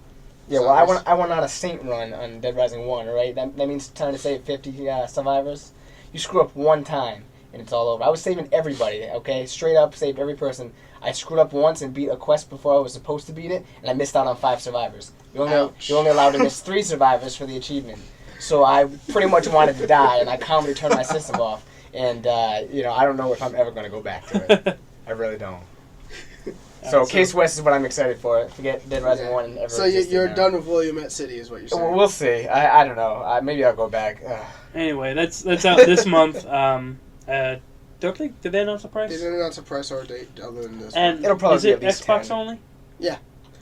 Yeah, well, I went on a Saint run on Dead Rising 1, right? That means trying to save 50 survivors. You screw up one time, and it's all over. I was saving everybody, okay? Straight up, saved every person. I screwed up once and beat a quest before I was supposed to beat it, and I missed out on 5 survivers. You're only allowed to miss 3 survivors for the achievement. So I pretty much wanted to die, and I calmly turned my system off. And, I don't know if I'm ever going to go back to it. I really don't. So Case West is what I'm excited for. Forget Dead Rising 1 and ever. So you're done with Willamette City, is what you're saying? We'll see. I don't know. Maybe I'll go back. Anyway, that's out this month. Don't they? Did they announce a price? They didn't announce a price or a date other than this. And it'll probably is be it at least Xbox 10. only? Yeah.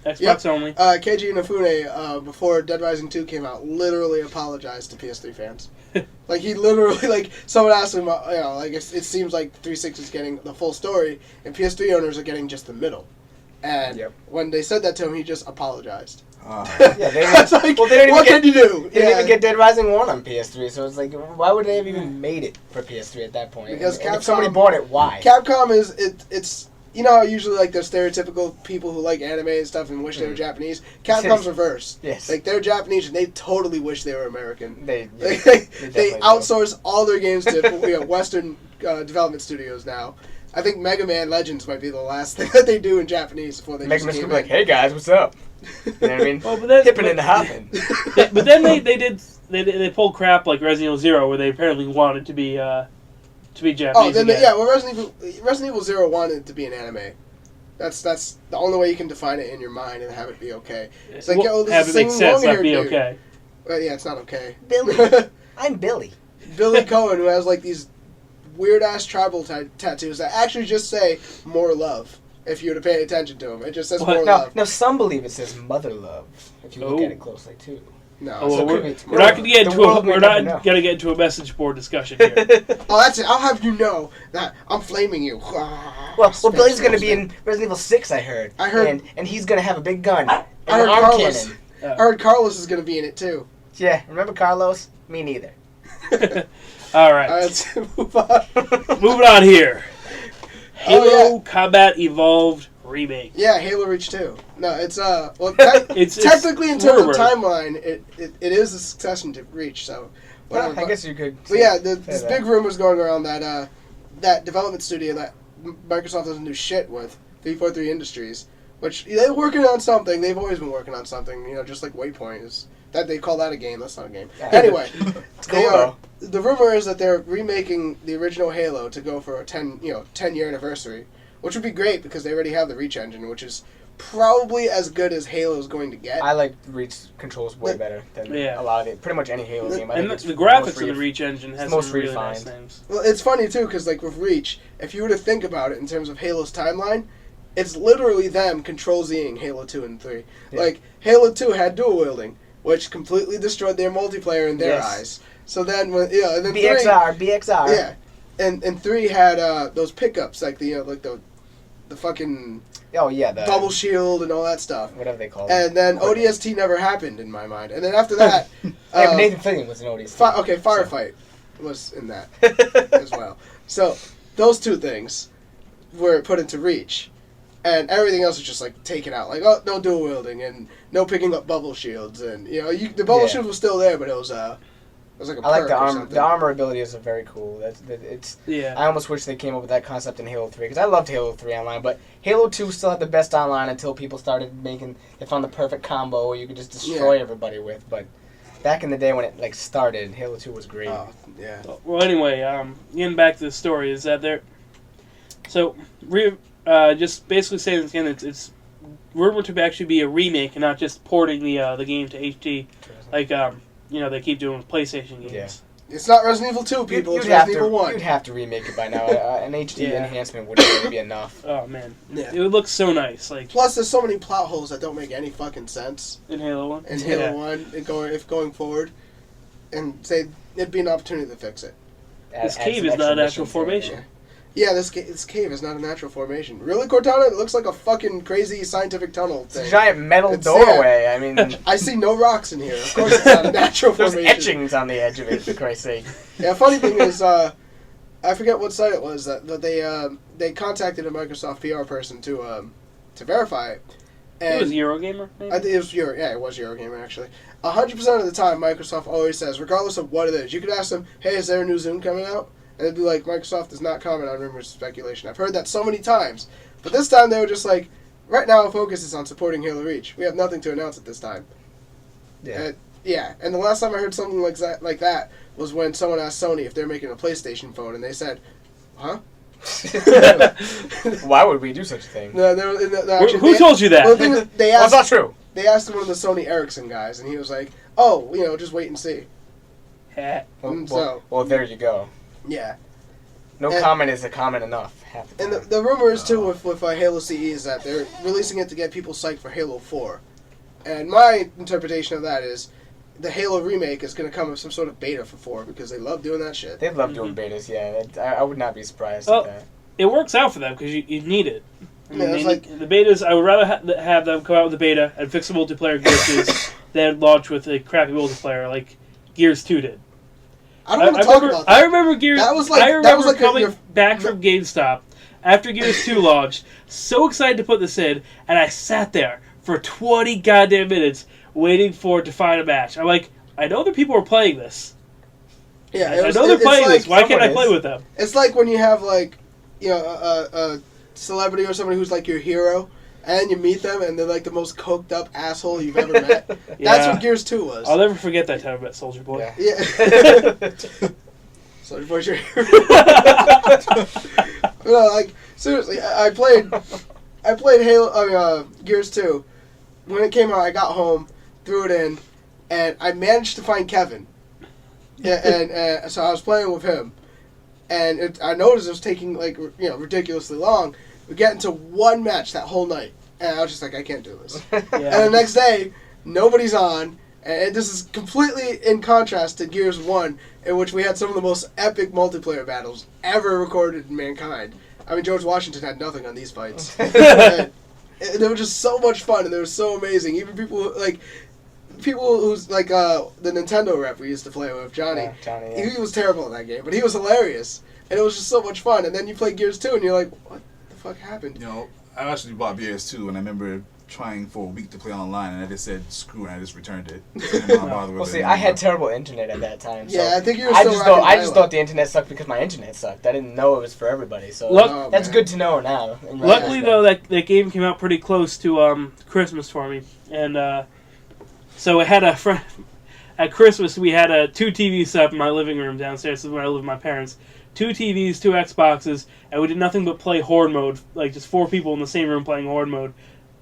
Xbox only. Keiji Inafune, before Dead Rising 2 came out, literally apologized to PS3 fans. Like, he literally, like, someone asked him, it seems like 360 is getting the full story, and PS3 owners are getting just the middle. And when they said that to him, he just apologized. Yeah, they what can you do? They didn't even get Dead Rising 1 on PS3, so it's like, why would they have even made it for PS3 at that point? Because and if somebody bought it, why? Capcom it's you know how usually like there's stereotypical people who like anime and stuff and wish they were Japanese. Capcom's reverse. Yes. Like they're Japanese and they totally wish they were American. They outsource all their games to Western development studios now. I think Mega Man Legends might be the last thing that they do in Japanese before they Mega Man's gonna be like, "Hey guys, what's up?" You know what I mean? Well, but hipping into hopping. But then they pulled crap like Resident Evil 0, where they apparently wanted to be Japanese. Oh, then well, Resident Evil 0 wanted it to be an anime. That's the only way you can define it in your mind and have it be okay. It's like, have it make sense, not be okay. Yeah, it's not okay. Billy, I'm Billy. Billy Cohen, who has like these weird ass tribal tattoos that actually just say "more love." If you were to pay attention to them, it just says "more love." No, some believe it says "mother love." If you look at it closely too. No, we're not going to get into a message board discussion here. Oh, that's it. I'll have you know that I'm flaming you. Well, Billy's going to be in Resident Evil 6. I heard, and he's going to have a a arm cannon. I heard Carlos is going to be in it too. Yeah, remember Carlos? Me neither. All right, let's move on. Moving on here. Halo Combat Evolved Remake. Yeah, Halo Reach 2. No, it's technically in terms of timeline, it is a succession to Reach. So, I guess you could. But yeah, this big rumors going around that that development studio that Microsoft doesn't do shit with, 343 Industries, which they're working on something. They've always been working on something. Just like Waypoint is. That they call that a game. That's not a game. Anyway, the rumor is that they're remaking the original Halo to go for a 10-year anniversary, which would be great because they already have the Reach engine, which is probably as good as Halo's going to get. I like Reach controls way better than a lot of it. Pretty much any Halo game. And the graphics of the Reach engine has some really nice things. Well, it's funny too because like with Reach, if you were to think about it in terms of Halo's timeline, it's literally them control-Zing Halo 2 and 3. Yeah. Like Halo 2 had dual wielding, which completely destroyed their multiplayer in their eyes. So then, and then BXR. Yeah, and 3 had those pickups, like the fucking the bubble shield and all that stuff. Whatever they call it. And then ODST never happened in my mind. And then after that, but Nathan Fillion was an ODST. Firefight was in that as well. So those two things were put into Reach. And everything else is just like taken out, like no dual wielding and no picking up bubble shields, and the bubble shield was still there, but it was like a I like perk the or armor. something. The armor abilities are very cool. I almost wish they came up with that concept in Halo 3 because I loved Halo 3 online, but Halo 2 still had the best online until people started they found the perfect combo where you could just destroy everybody with. But back in the day when it started, Halo 2 was great. Oh, yeah. Well, anyway, getting back to the story is that just basically saying this again, it's rumored to actually be a remake and not just porting the game to HD, like they keep doing with PlayStation games. Yeah. It's not Resident Evil 2, people. It's Resident Evil 1. You'd have to remake it by now. An HD enhancement wouldn't really be enough. Oh man, it would look so nice. Plus, there's so many plot holes that don't make any fucking sense in Halo 1. In Halo 1, going forward, and say it'd be an opportunity to fix it. This cave is not a natural formation. Yeah, this cave is not a natural formation. Really, Cortana? It looks like a fucking crazy scientific tunnel thing. It's a giant metal doorway. I mean, I see no rocks in here. Of course, it's not a natural formation. There's etchings on the edge of it, for Christ's sake. Yeah, funny thing is, I forget what site it was that they contacted a Microsoft PR person to verify it. And It was Eurogamer, maybe? I think it was Eurogamer actually. 100% of the time, Microsoft always says, regardless of what it is, you could ask them, "Hey, is there a new Zoom coming out?" And they'd be like, "Microsoft does not comment on rumors and speculation." I've heard that so many times, but this time they were just like, "Right now, our focus is on supporting Halo Reach. We have nothing to announce at this time." Yeah. And the last time I heard something like that was when someone asked Sony if they're making a PlayStation phone, and they said, "Huh?" Why would we do such a thing? No, Who told you that? Well, the thing is, That's not true. They asked one of the Sony Ericsson guys, and he was like, "Oh, just wait and see." Well, there you go. Yeah. No comment is a comment enough. Half the And time. the rumor is, too, with Halo CE is that they're releasing it to get people psyched for Halo 4. And my interpretation of that is the Halo remake is going to come with some sort of beta for 4 because they love doing that shit. They love doing betas, yeah. I would not be surprised Well, at that. It works out for them because you need it. It's like- The betas, I would rather have them come out with a beta and fix the multiplayer glitches than launch with a crappy multiplayer like Gears 2 did. I don't want to talk about that. I remember Gears. That was like- I remember that was like coming back from GameStop after Gears 2 launched, so excited to put this in, and I sat there for 20 goddamn minutes waiting for it to find a match. I'm like, I know that people are playing this. Yeah, I know they're playing this. Why can't I play is. with them? It's like when you have, like, a celebrity or somebody who's like your hero, and you meet them, and they're like the most coked up asshole you've ever met. That's Yeah. what Gears 2 was. I'll never forget that time I met Soldier Boy. Yeah. Yeah. Soldier Boy's your hero. No, like, seriously, I played Gears 2. When it came out, I got home, threw it in, and I managed to find Kevin. Yeah, and so I was playing with him, and I noticed it was taking, like, ridiculously long. We get into one match that whole night, and I was just like, I can't do this. Yeah. And the next day, nobody's on, and this is completely in contrast to Gears 1, in which we had some of the most epic multiplayer battles ever recorded in mankind. I mean, George Washington had nothing on these fights. And they were just so much fun, and they were so amazing. Even people who's like the Nintendo rep we used to play with, Johnny. Yeah, Johnny, yeah. He was terrible in that game, but he was hilarious, and it was just so much fun. And then you play Gears 2, and you're like, what the fuck happened? I actually bought BS2, and I remember trying for a week to play online, and I just said screw, and I just returned it. I didn't wanna bother with Well, it see, anymore. I had terrible internet at that time. So Yeah, I think you were I still just rocking thought dial-up. the internet sucked because my internet sucked. I didn't know it was for everybody. So Look- that's man. good to know now. Luckily, though, that game came out pretty close to Christmas for me, and so I had a friend at Christmas. We had 2 TVs set up in my living room downstairs. This is where I live with my parents. 2 TVs, 2 Xboxes, and we did nothing but play Horde mode. Like just 4 people in the same room playing Horde mode.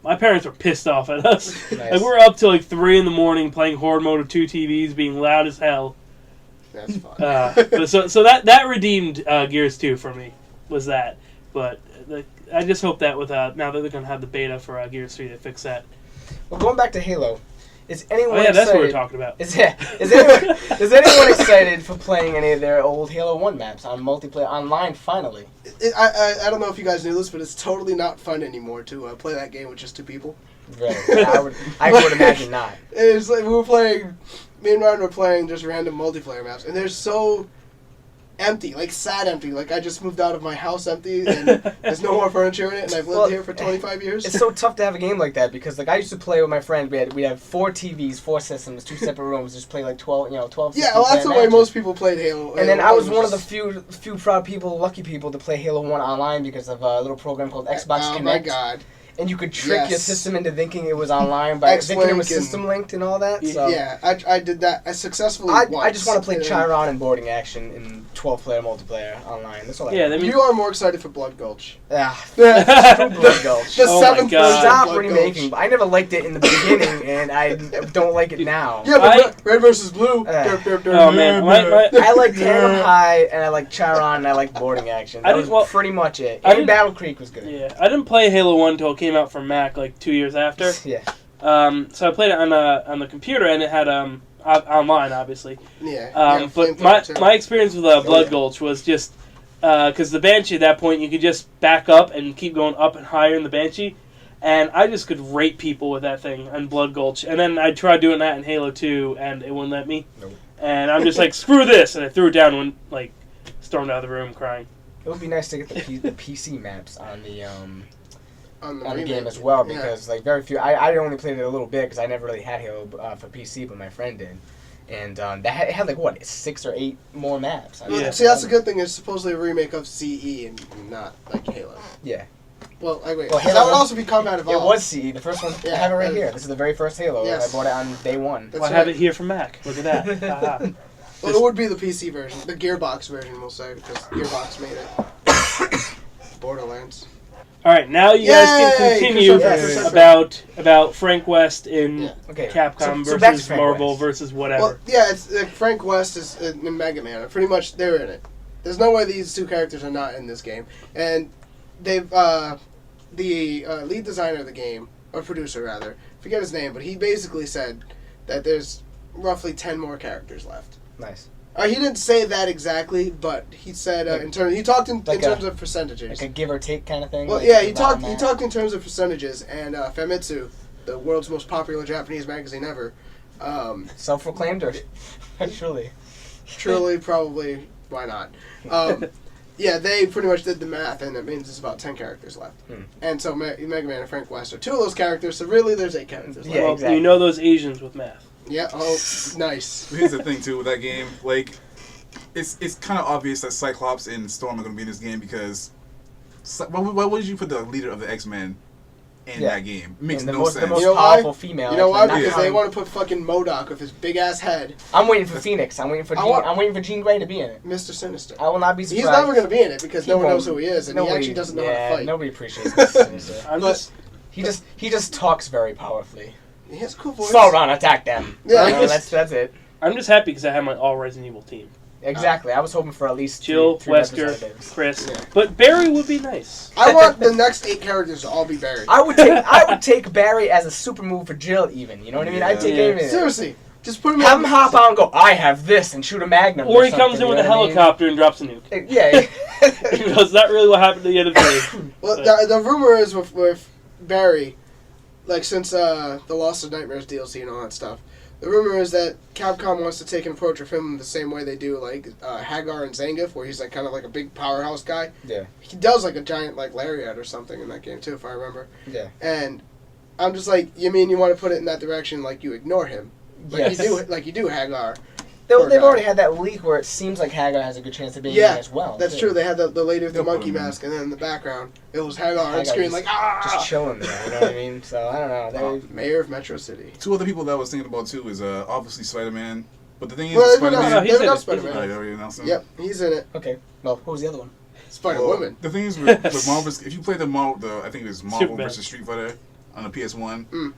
My parents were pissed off at us. Nice. Like we were up till like 3 in the morning playing Horde mode with 2 TVs, being loud as hell. That's fun. But so that redeemed Gears 2 for me, was that. But I just hope that with now that they're gonna have the beta for Gears 3, they fix that. Well, going back to Halo, is anyone Oh yeah, excited? that's what we're talking about. Is anyone excited for playing any of their old Halo 1 maps on multiplayer online finally? I don't know if you guys knew this, but it's totally not fun anymore to play that game with just 2 people. Right. I would imagine not. It's like me and Ryan were playing just random multiplayer maps, and they're so empty, like sad empty. Like I just moved out of my house empty, and there's no more furniture in it, and I've lived here for 25 years. It's so tough to have a game like that because like I used to play with my friend. We had 4 TVs, 4 systems, 2 separate rooms. Just play like 12. Yeah, 16 well, that's the player way matches. most people played Halo. And then I was one of the just- few proud people, lucky people, to play Halo 1 online because of a little program called Xbox Oh Connect. my god. And you could trick your Yes. system into thinking it was online by thinking it was X-Link and- system linked and all that. So Yeah, I did that. I successfully I once. just want to play And Chiron and boarding action in 12-player multiplayer online. That's all I Yeah, want. I mean, You are more excited for Blood Gulch. Screw Blood Gulch. The Oh my 7th God. version of Stop Blood remaking. Gulch. I never liked it in the beginning, and I don't like it now. Yeah, but I- red versus blue. oh man, I like Tandem High, and I like Chiron, and I like boarding action. I That didn't- was well, pretty much it. I And didn't- Battle Creek was good. yeah, I didn't play Halo 1 until it came out for Mac like 2 years after. Yeah. So I played it on the computer, and it had online, obviously. Yeah. But my experience with Blood Gulch was just because the Banshee at that point you could just back up and keep going up and higher in the Banshee, and I just could rape people with that thing on Blood Gulch. And then I tried doing that in Halo 2, and it wouldn't let me. Nope. And I'm just like, screw this, and I threw it down when like stormed out of the room crying. It would be nice to get the PC maps on the Remake. game as well, because like very few. I only played it a little bit because I never really had Halo for PC, but my friend did, and it had like what 6 or 8 more maps. Yeah. See, that's the good thing. It's supposedly a remake of CE and not like Halo. Yeah. Well, wait. Well, that would also be Combat Evolved. It was CE, the first one. I have it right Yeah. here. This is the very first Halo. Yes. I bought it on day one. That's Well, I have it here from Mac. Look at that. Haha. Well, it would be the PC version, the Gearbox version, we'll say, because Gearbox made it. Borderlands. All right, now you guys can continue Yes. about Frank West in Okay. Capcom So back to versus Frank Marvel West. versus whatever. Well, yeah, it's Frank West is in Mega Man. Pretty much, they're in it. There's no way these two characters are not in this game. And they've the lead designer of the game, or producer rather, forget his name, but he basically said that there's roughly 10 more characters left. Nice. He didn't say that exactly, but he said he talked in terms of percentages. Like a give or take kind of thing. Well, like yeah, he around talked that. in terms of percentages, and Famitsu, the world's most popular Japanese magazine ever, Self-proclaimed or truly? truly probably why not? Yeah, they pretty much did the math, and it means there's about 10 characters left. And so Mega Man and Frank West are 2 of those characters, so really there's 8 characters left. Yeah, well, exactly. you know those Asians with math. Yeah, oh, nice. Here's the thing too with that game, like it's kind of obvious that Cyclops and Storm are going to be in this game because why would you put the leader of the X-Men in that game? It makes And the no most, sense. The most You know why? powerful female. You know why? X-Men, Because not they Khan. want to put fucking MODOK with his big ass head, I'm waiting for Phoenix. I'm waiting for Jean Grey to be in it. Mr. Sinister. I will not be surprised. He's never going to be in it because no one won't. knows who he is, and he actually doesn't know how to fight. Nobody appreciates this. He just talks very powerfully. He has a cool voice. Sauron, attack them. Yeah. That's it. I'm just happy because I have my all Resident Evil team. Exactly. I was hoping for at least Jill, three Wesker, representatives. Chris. Yeah. But Barry would be nice. I want the next 8 characters to all be buried. I would take Barry as a super move for Jill. Even you know what I mean? I'd take Yeah. anything. Seriously, just put him. Have him hop out and go. I have this and shoot a magnum. Or he something, comes in with you a know what I mean? helicopter and drops a nuke. Yeah. That's not really what happened at the end of the day. Well, the rumor is with Barry, like since the Lost of Nightmares DLC and all that stuff, the rumor is that Capcom wants to take an approach of him the same way they do like Hagar and Zangief, where he's like kind of like a big powerhouse guy. Yeah. He does like a giant like lariat or something in that game too, if I remember. Yeah. And I'm just like, you mean you want to put it in that direction, like you ignore him, Yes. like you do Hagar. They've Poor guy. already had that leak where it seems like Hagar has a good chance of being in as well. That's too. true. They had the lady with the They'll put monkey him in. mask, and then in the background it was Hagar on Hagar screen, just- like ah, Just chilling there, you know what I mean? So I don't know. Mayor of Metro City. 2 other people that I was thinking about too is obviously Spider-Man. But the thing is, Well, Spider-Man. no, he's they've in got it. Spider-Man. I already announced him. Yep, he's in it. Okay. Well, who was the other one? Spider-Woman. The thing is with Marvel, if you play I think it was Marvel Superman. vs. Street Fighter on the PS1. Mm.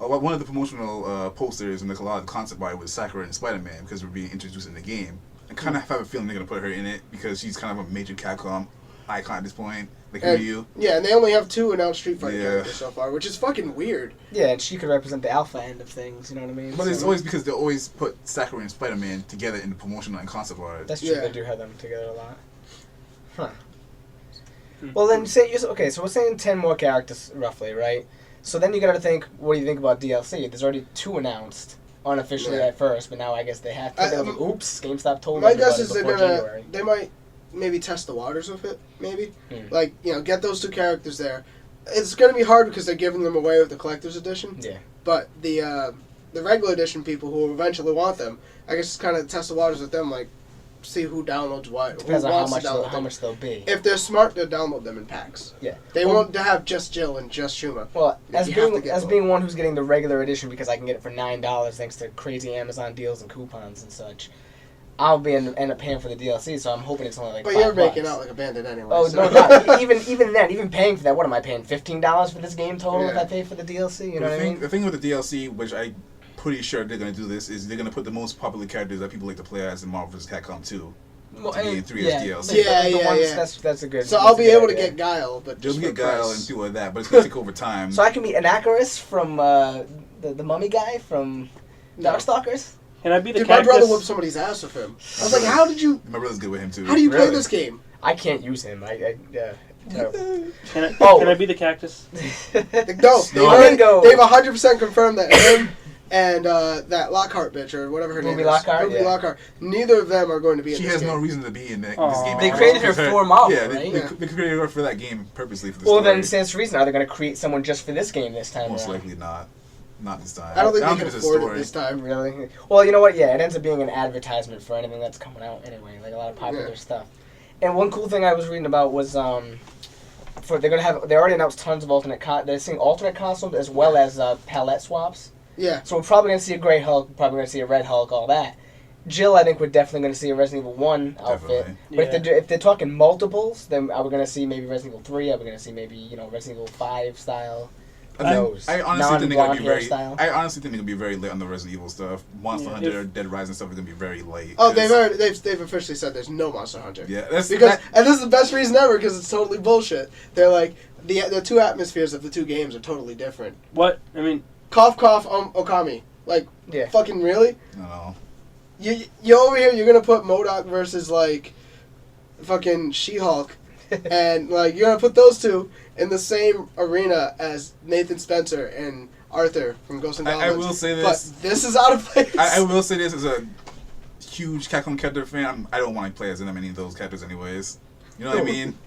One of the promotional posters and a lot of the concept art was Sakura and Spider-Man because we're being introduced in the game. I kind of have a feeling they're gonna put her in it because she's kind of a major Capcom icon at this point. Like And- Ryu. Yeah, and they only have 2 announced Street Fighter Yeah. characters so far, which is fucking weird. Yeah, and she could represent the alpha end of things, you know what I mean? But it's So- always because they always put Sakura and Spider-Man together in the promotional and concept art. That's true, Yeah. they do have them together a lot. Huh. Well, then, okay, so we're saying 10 more characters, roughly, right? So then you gotta think, what do you think about DLC? There's already 2 announced, unofficially Yeah. at first, but now I guess they have to. They're like, oops, GameStop told My everybody guess is before January. they might maybe test the waters with it, maybe. Hmm. Like, get those 2 characters there. It's gonna be hard because they're giving them away with the collector's edition. Yeah. But the regular edition people who eventually want them, I guess kind of test the waters with them, like see who downloads what, Depends who on wants to download how them. much they'll be. If they're smart, they'll download them in packs. Yeah. They Well- won't have just Jill and just Shuma. Well, You as have being to get both. being one who's getting the regular edition because I can get it for $9 thanks to crazy Amazon deals and coupons and such, I'll be end up paying for the DLC. So I'm hoping it's only like But $5. you're making out like a bandit anyway. Oh so. no, not, even then, even paying for that. What am I paying? $15 for this game total if Yeah. I pay for the DLC. You know what I mean? The thing with the DLC, which I'm pretty sure they're gonna do this, is they're gonna put the most popular characters that people like to play as in Marvel vs. Capcom 2. Well, to be in 3 as DLC. Yeah. That's a good. So that's I'll a be good able to idea. get Guile, but Just just get for Guile price. and people like that, but it's gonna take over time. So I can meet Anachorus from the mummy guy from No. Darkstalkers. Can I be the Dude, my cactus? brother whipped somebody's ass with him. I was like, how did you? My brother's good with him too. How do you play Really? this game? I can't use him. Terrible. Can I, Oh. can I be the cactus? Like, no, No. they've 100% confirmed that him, and that Lockhart bitch or whatever her name Ruby is. Lockhart, Ruby yeah. Lockhart. Neither of them are going to be in She this has game. no reason to be in this Aw. game. They at all. created her Because for Marvel, yeah, right? they created her for that game purposely for the Well, story. then, stands to reason, are they going to create someone just for this game this time Most around? likely not. Not this time. I don't think they can it's a afford it story. this time. Really? Well, you know what? Yeah, it ends up being an advertisement for anything that's coming out anyway, like a lot of popular Yeah. stuff. And one cool thing I was reading about was they already announced tons of they're seeing alternate costumes as well as palette swaps. Yeah. So we're probably going to see a gray Hulk, probably going to see a red Hulk, all that. Jill, I think we're definitely going to see a Resident Evil 1 outfit. Definitely. But if they're talking multiples, then are we going to see maybe Resident Evil 3? Are we going to see maybe, Resident Evil 5 style? I Those. honestly think they're gonna be very. hairstyle. I honestly think they're gonna be very late on the Resident Evil stuff. Monster Yeah, Hunter, Dead Rising stuff is gonna be very late. Oh, 'cause- they've officially said there's no Monster Hunter. Yeah, that's Because and this is the best reason ever because it's totally bullshit. They're like the two atmospheres of the two games are totally different. What? I mean, Cough cough Okami. Like Yeah. fucking really? no. You over here you're gonna put MODOK versus like fucking She-Hulk and like you're gonna put those two in the same arena as Nathan Spencer and Arthur from Ghosts and I Goblins. will say this. But this is out of place. I will say this as a huge Capcom character fan. I don't want to play as any of those characters, anyways. You know what I mean?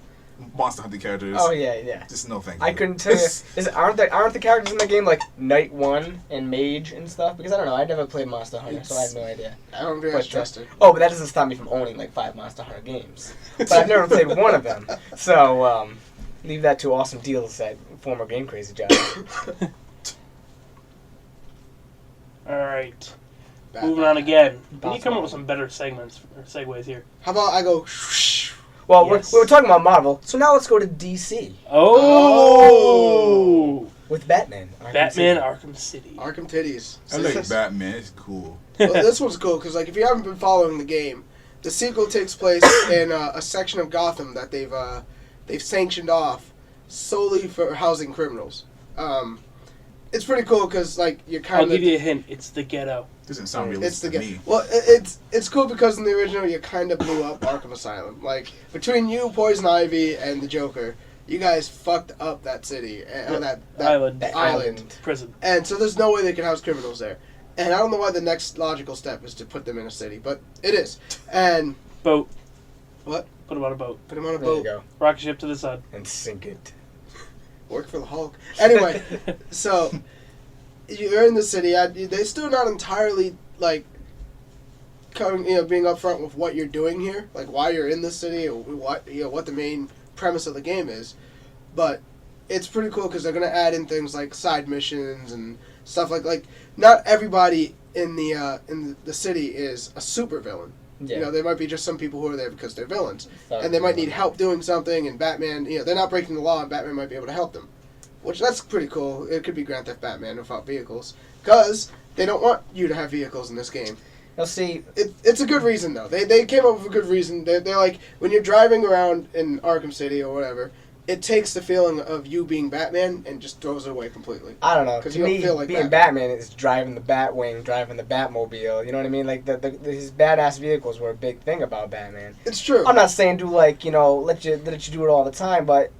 Monster Hunter characters. Oh, yeah. Just no thank you. I couldn't tell you. Aren't the characters in the game like Knight 1 and Mage and stuff? Because I don't know. I never played Monster Hunter, so I have no idea. I don't think I trust it. Oh, but that doesn't stop me from owning like 5 Monster Hunter games. But I've never played one of them. So, leave that to Awesome Deals at former Game Crazy Job. all right. Bad, Moving bad, on bad. again. We need Bounce to come up ball. with some better segments or segues here. How about I go? Well, Yes. we were talking about Marvel, so now let's go to DC Oh! with Batman. Batman City. Arkham City. Arkham titties. I like Batman. It's cool. Well, this one's cool because, like, if you haven't been following the game, the sequel takes place in a section of Gotham that they've sanctioned off solely for housing criminals. It's pretty cool because, like, you're kind I'll of. give you a hint. It's the ghetto. Doesn't sound It's the realistic to game. me. Well, it's cool because in the original you kind of blew up Arkham Asylum. Like between you, Poison Ivy, and the Joker, you guys fucked up that city, that Island. The island. Prison. And so there's no way they can house criminals there. And I don't know why the next logical step is to put them in a city, but it is. And Boat. what? Put him on a boat. Put them on a There you boat. go. Rocket ship to the sun. And sink it. Work for the Hulk. Anyway, so you're in the city. They're still not entirely like being upfront with what you're doing here, like why you're in the city, or what the main premise of the game is. But it's pretty cool because they're gonna add in things like side missions and stuff like not everybody in the city is a supervillain. Yeah. There might be just some people who are there because they're villains. And they might need help doing something, and Batman, they're not breaking the law, and Batman might be able to help them. Which, that's pretty cool. It could be Grand Theft Batman without vehicles. Because they don't want you to have vehicles in this game. Now, see, It's a good reason, though. They came up with a good reason. They're like, when you're driving around in Arkham City or whatever, it takes the feeling of you being Batman and just throws it away completely. I don't know. 'Cause To you don't me, feel like being Batman is driving the Batwing, driving the Batmobile. You know what I mean? Like his badass vehicles were a big thing about Batman. It's true. I'm not saying do let you do it all the time, but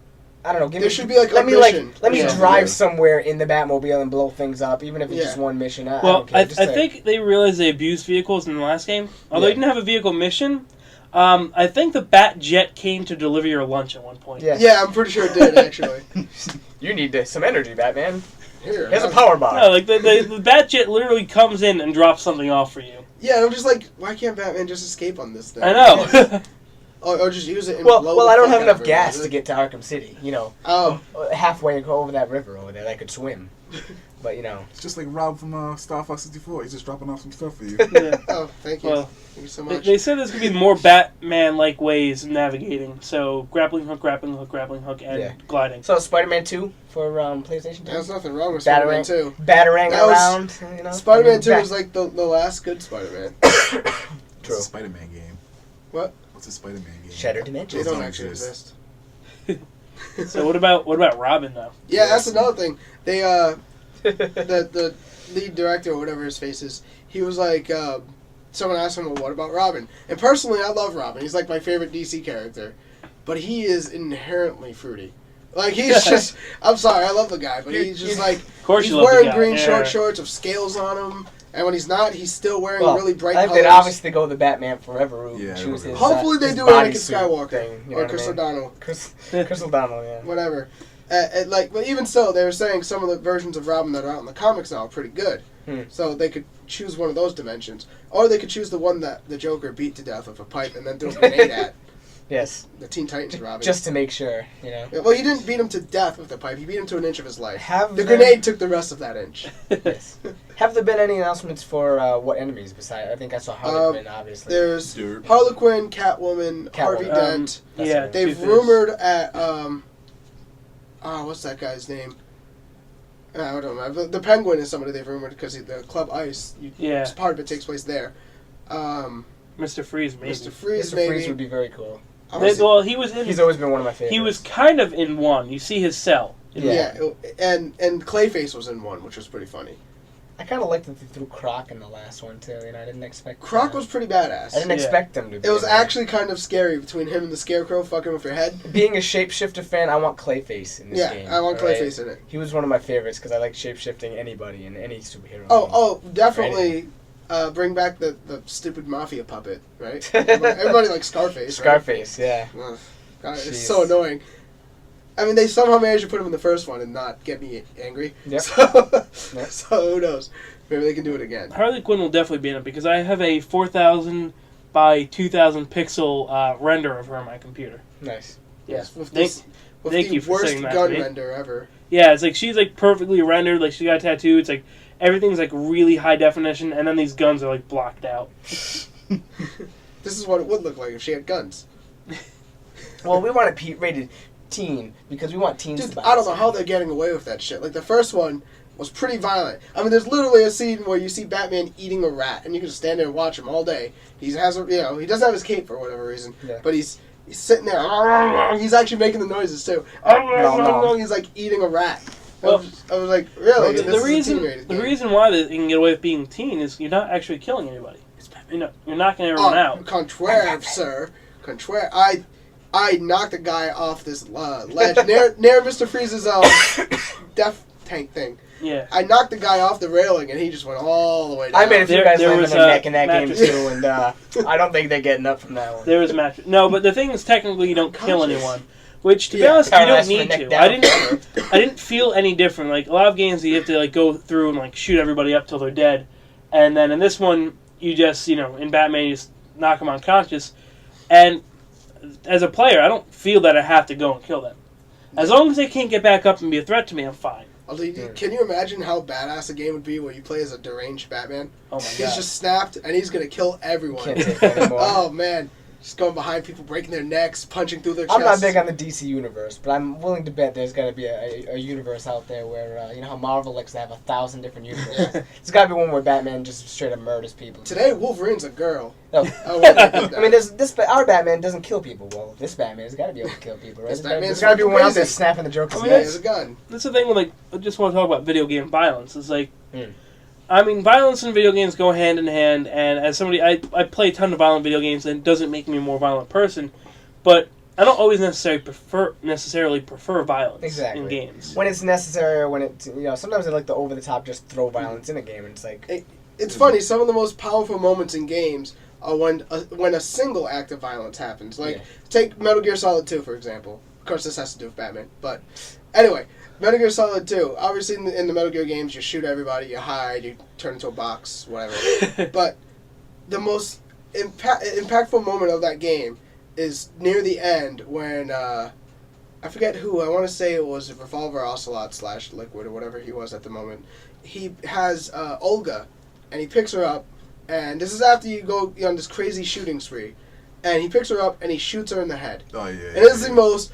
I don't know. There should be like let a me mission. let me Yeah. drive somewhere in the Batmobile and blow things up, even if it's Yeah. just one mission. I Well, don't care. I think they realized they abused vehicles in the last game. Although you didn't have a vehicle mission, I think the Bat Jet came to deliver your lunch at one point. Yeah. Yeah, I'm pretty sure it did, actually. You need some energy, Batman. Here, Here's a power bar. No, like the Bat Jet literally comes in and drops something off for you. Yeah, I'm just like, why can't Batman just escape on this thing? I know. Or just use it and Well, blow I the don't fuck have out enough of gas everybody. to get to Arkham City. Oh. Halfway over that river over there, I could swim. But It's just like Rob from Star Fox 64. He's just dropping off some stuff for you. Yeah. Oh, thank you. Well, Thank you so They, much. they said there's going to be more Batman-like ways of navigating. So grappling hook, and Yeah. gliding. so Spider-Man 2 for PlayStation 2. There's nothing wrong with Spider-Man 2. Batarang That was- around. Spider-Man 2 is like the last good Spider-man. What's True. a Spider-Man game? What? What's a Spider-Man game? Shattered They Dimensions. don't don't actually exist. exist. So what about Robin though? Yeah, that's another thing. They the lead director or whatever his face is, he was like, someone asked him, well, what about Robin? And personally, I love Robin. He's like my favorite DC character. But he is inherently fruity. Like, he's just... I'm sorry, I love the guy, but he's just like... Of course he's you love the wearing guy. green Yeah. short shorts with scales on him, and when he's not, he's still wearing really bright I think colors. they'd obviously go the Batman Forever route. Yeah, Choose his, Hopefully they his do Anakin bodysuit Skywalker thing, you know or what Chris I mean? O'Donnell. Chris O'Donnell, yeah. Whatever. But even so, they were saying some of the versions of Robin that are out in the comics now are pretty good. So they could choose one of those dimensions. Or they could choose the one that the Joker beat to death with a pipe and then threw a grenade at. Yes. The Teen Titans Robin. Just to make sure, you know. Yeah, well, he didn't beat him to death with the pipe. He beat him to an inch of his life. The there- grenade took the rest of that inch. Yes. Have there been any announcements for what enemies besides? I think I saw Harley Quinn, obviously. There's Dirt. Harlequin, Catwoman, Harvey Dent. Yeah, They've Two-Face. rumored at what's that guy's name? I don't know. The Penguin is somebody they've rumored because the Club Ice. Part of it takes place there. Mr. Freeze, maybe. Mr. Freeze, Mr. maybe. Freeze would be very cool. Well, he was in. He's always been one of my favorites. He was kind of in one. You see his cell. Yeah, and Clayface was in one, which was pretty funny. I kind of liked that they threw Croc in the last one too. You know, I didn't expect. Croc was pretty badass. I didn't expect him to. Be It was there. actually kind of scary between him and the Scarecrow fucking with your head. Being a shapeshifter fan, I want Clayface in this game. Yeah, I want alright? Clayface in it. He was one of my favorites because I like shapeshifting anybody in any superhero. Oh, definitely. Bring back the stupid mafia puppet, right? Everybody likes Scarface. Scarface, right? yeah. Ugh, God, it's so annoying. I mean, they somehow managed to put him in the first one and not get me angry. Yep. So who knows? Maybe they can do it again. Harley Quinn will definitely be in it because I have a 4,000 by 2,000 pixel render of her on my computer. Nice. Yeah. With Thank the you for worst saying that gun to me. render ever. Yeah, it's like she's like perfectly rendered. Like she got a tattoo. It's like everything's like really high definition, and then these guns are like blocked out. This is what it would look like if she had guns. Well, we want it rated teen because we want teens Dude, to buy I don't know it. how they're getting away with that shit. Like, the first one was pretty violent. I mean, there's literally a scene where you see Batman eating a rat, and you can just stand there and watch him all day. He doesn't have his cape for whatever reason, but he's sitting there. He's actually making the noises too. No. He's like eating a rat. Well, I was like, really? The reason why they can get away with being teen is you're not actually killing anybody. You're knocking everyone out. Contraire, sir. Contraire. I knocked a guy off this ledge near Mr. Freeze's death tank thing. Yeah. I knocked the guy off the railing, and he just went all the way down. I made a few guys land on their neck in that game mattress. too, and I don't think they're getting up from that one. There was a match. No, but the thing is, technically, you don't kill anyone. Which, to be Yeah. honest, you don't need Neck to. down. I didn't feel any different. Like a lot of games, you have to like go through and like shoot everybody up till they're dead, and then in this one, you just in Batman, you just knock them unconscious. And as a player, I don't feel that I have to go and kill them. As long as they can't get back up and be a threat to me, I'm fine. Can you imagine how badass a game would be where you play as a deranged Batman? Oh my god! He's just snapped, and he's gonna kill everyone. Can't take it anymore. Oh man, just going behind people, breaking their necks, punching through their chests. I'm not big on the DC universe, but I'm willing to bet there's got to be a universe out there where, you know how Marvel likes to have 1,000 different universes? There's got to be one where Batman just straight up murders people. Today, Wolverine's a girl. No. I mean, our Batman doesn't kill people. Well, this Batman has got to be able to kill people, right? This There's Batman's got to be one out crazy. there snapping the jokes. I He mean, has a gun. That's the thing with like. I just want to talk about video game violence. It's like. I mean, violence and video games go hand in hand, and as somebody, I play a ton of violent video games, and it doesn't make me a more violent person, but I don't always necessarily prefer violence in games. When it's necessary, or when it, sometimes I like the over the top, just throw violence in a game, and it's like. It's funny. Some of the most powerful moments in games are when a single act of violence happens. Like take Metal Gear Solid 2 for example. Of course, this has to do with Batman, but anyway. Metal Gear Solid 2. Obviously, in the Metal Gear games, you shoot everybody, you hide, you turn into a box, whatever. But the most impactful moment of that game is near the end when, I forget who, I want to say it was Revolver Ocelot / Liquid or whatever he was at the moment. He has Olga, and he picks her up, and this is after you go on this crazy shooting spree, and he picks her up and he shoots her in the head. Oh, yeah. And it is the most,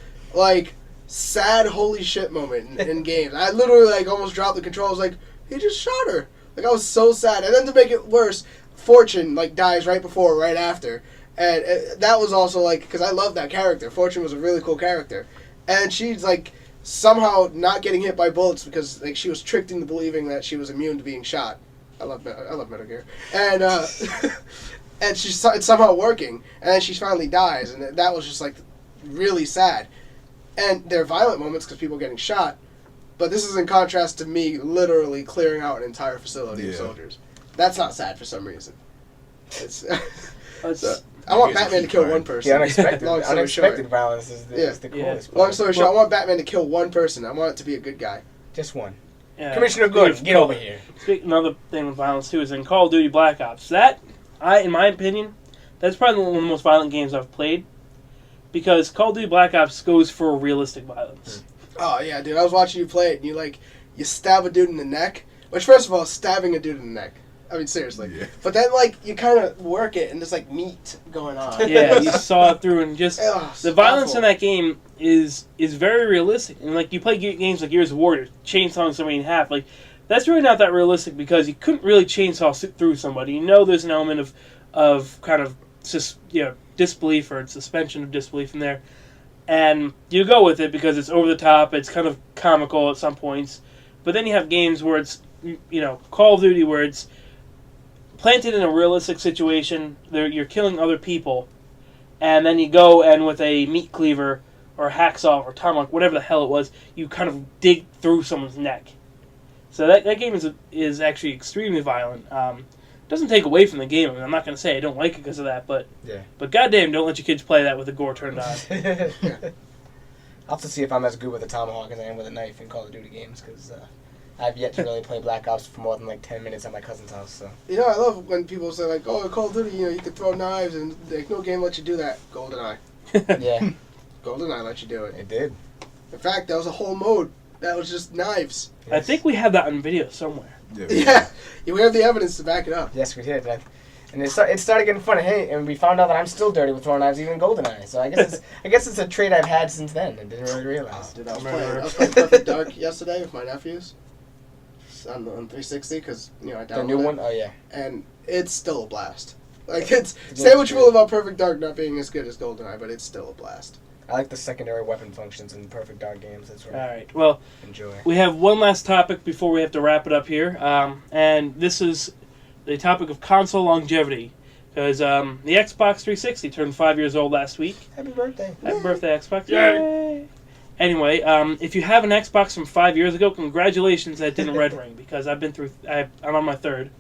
sad holy shit moment in games. I literally almost dropped the control. I was like, he just shot her. I was so sad. And then to make it worse, Fortune dies right before or right after. And that was also because I love that character. Fortune was a really cool character. And she's somehow not getting hit by bullets because she was tricked into believing that she was immune to being shot. I love Metal Gear. And and it's somehow working. And then she finally dies. And that was just really sad. And there are violent moments because people are getting shot, but this is in contrast to me literally clearing out an entire facility of soldiers. That's not sad for some reason. It's I want Batman to kill one person. The unexpected violence is the coolest part. Long story short, I want Batman to kill one person. I want it to be a good guy. Just one. Yeah. Commissioner Gordon, get over here. Another thing with violence, too, is in Call of Duty Black Ops. That, in my opinion, that's probably one of the most violent games I've played. Because Call of Duty Black Ops goes for realistic violence. Oh, yeah, dude. I was watching you play it, and you stab a dude in the neck. Which, first of all, stabbing a dude in the neck. I mean, seriously. Yeah. But then, you kind of work it, and there's, meat going on. Yeah, you saw it through, and just... the violence in that game is very realistic. And, you play games like Gears of War, you're chainsawing somebody in half. That's really not that realistic, because you couldn't really chainsaw through somebody. There's an element of kind of just, disbelief or suspension of disbelief in there. And you go with it because it's over the top, it's kind of comical at some points. But then you have games where it's, Call of Duty, where it's planted in a realistic situation, you're killing other people, and then you go and with a meat cleaver or a hacksaw or tomahawk, whatever the hell it was, you kind of dig through someone's neck. So that game is actually extremely violent. Doesn't take away from the game. I mean, I'm not going to say I don't like it because of that, but goddamn, don't let your kids play that with the gore turned on. I'll have to see if I'm as good with a tomahawk as I am with a knife in Call of Duty games, because I've yet to really play Black Ops for more than 10 minutes at my cousin's house. So. I love when people say oh, Call of Duty, you can throw knives and no game lets you do that. GoldenEye. Yeah. GoldenEye let you do it. It did. In fact, that was a whole mode that was just knives. Yes. I think we have that on video somewhere. Yeah, we have the evidence to back it up. Yes, we did. And it started getting funny. Hey, and we found out that I'm still dirty with throwing knives, even in GoldenEye. So I guess it's a trait I've had since then, and didn't really realize. Dude, I was playing Perfect Dark yesterday with my nephews on 360 because I downloaded the new one. Oh yeah, and it's still a blast. Say what you will about Perfect Dark not being as good as GoldenEye, but it's still a blast. I like the secondary weapon functions in Perfect Dark games. That's what all right. Well, enjoy. We have one last topic before we have to wrap it up here, and this is the topic of console longevity. Because the Xbox 360 turned 5 years old last week. Happy birthday! Happy birthday, Xbox! Yay! Anyway, if you have an Xbox from 5 years ago, congratulations that didn't red ring, because I've been through. I'm on my third.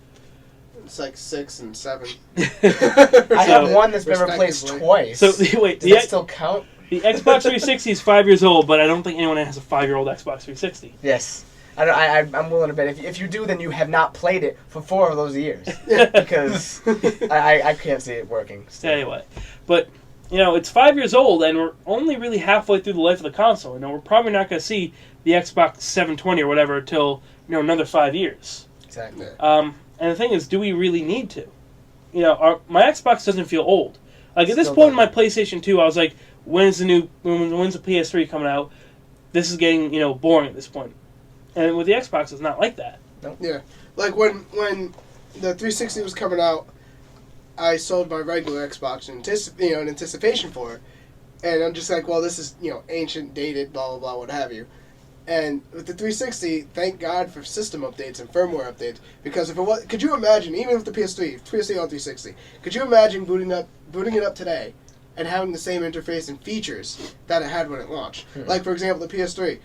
It's 6 and 7. I have one that's been replaced twice. So wait, does that still count? The Xbox 360 is 5 years old, but I don't think anyone has a 5-year-old Xbox 360. Yes. I'm willing to bet. If you do, then you have not played it for 4 of those years. Because I can't see it working. Still. Anyway. But, it's 5 years old, and we're only really halfway through the life of the console. We're probably not going to see the Xbox 720 or whatever until, another 5 years. Exactly. And the thing is, do we really need to? My Xbox doesn't feel old. At this point in my PlayStation 2, I was like, when's the PS3 coming out? This is getting, boring at this point. And with the Xbox, it's not like that. Nope. Yeah. When the 360 was coming out, I sold my regular Xbox in anticipation for it. And I'm just like, well, this is, ancient, dated, blah, blah, blah, what have you. And with the 360, thank God for system updates and firmware updates. Because if it was, could you imagine, even with the PS3 on 360, could you imagine booting it up today and having the same interface and features that it had when it launched? Like, for example, the PS3,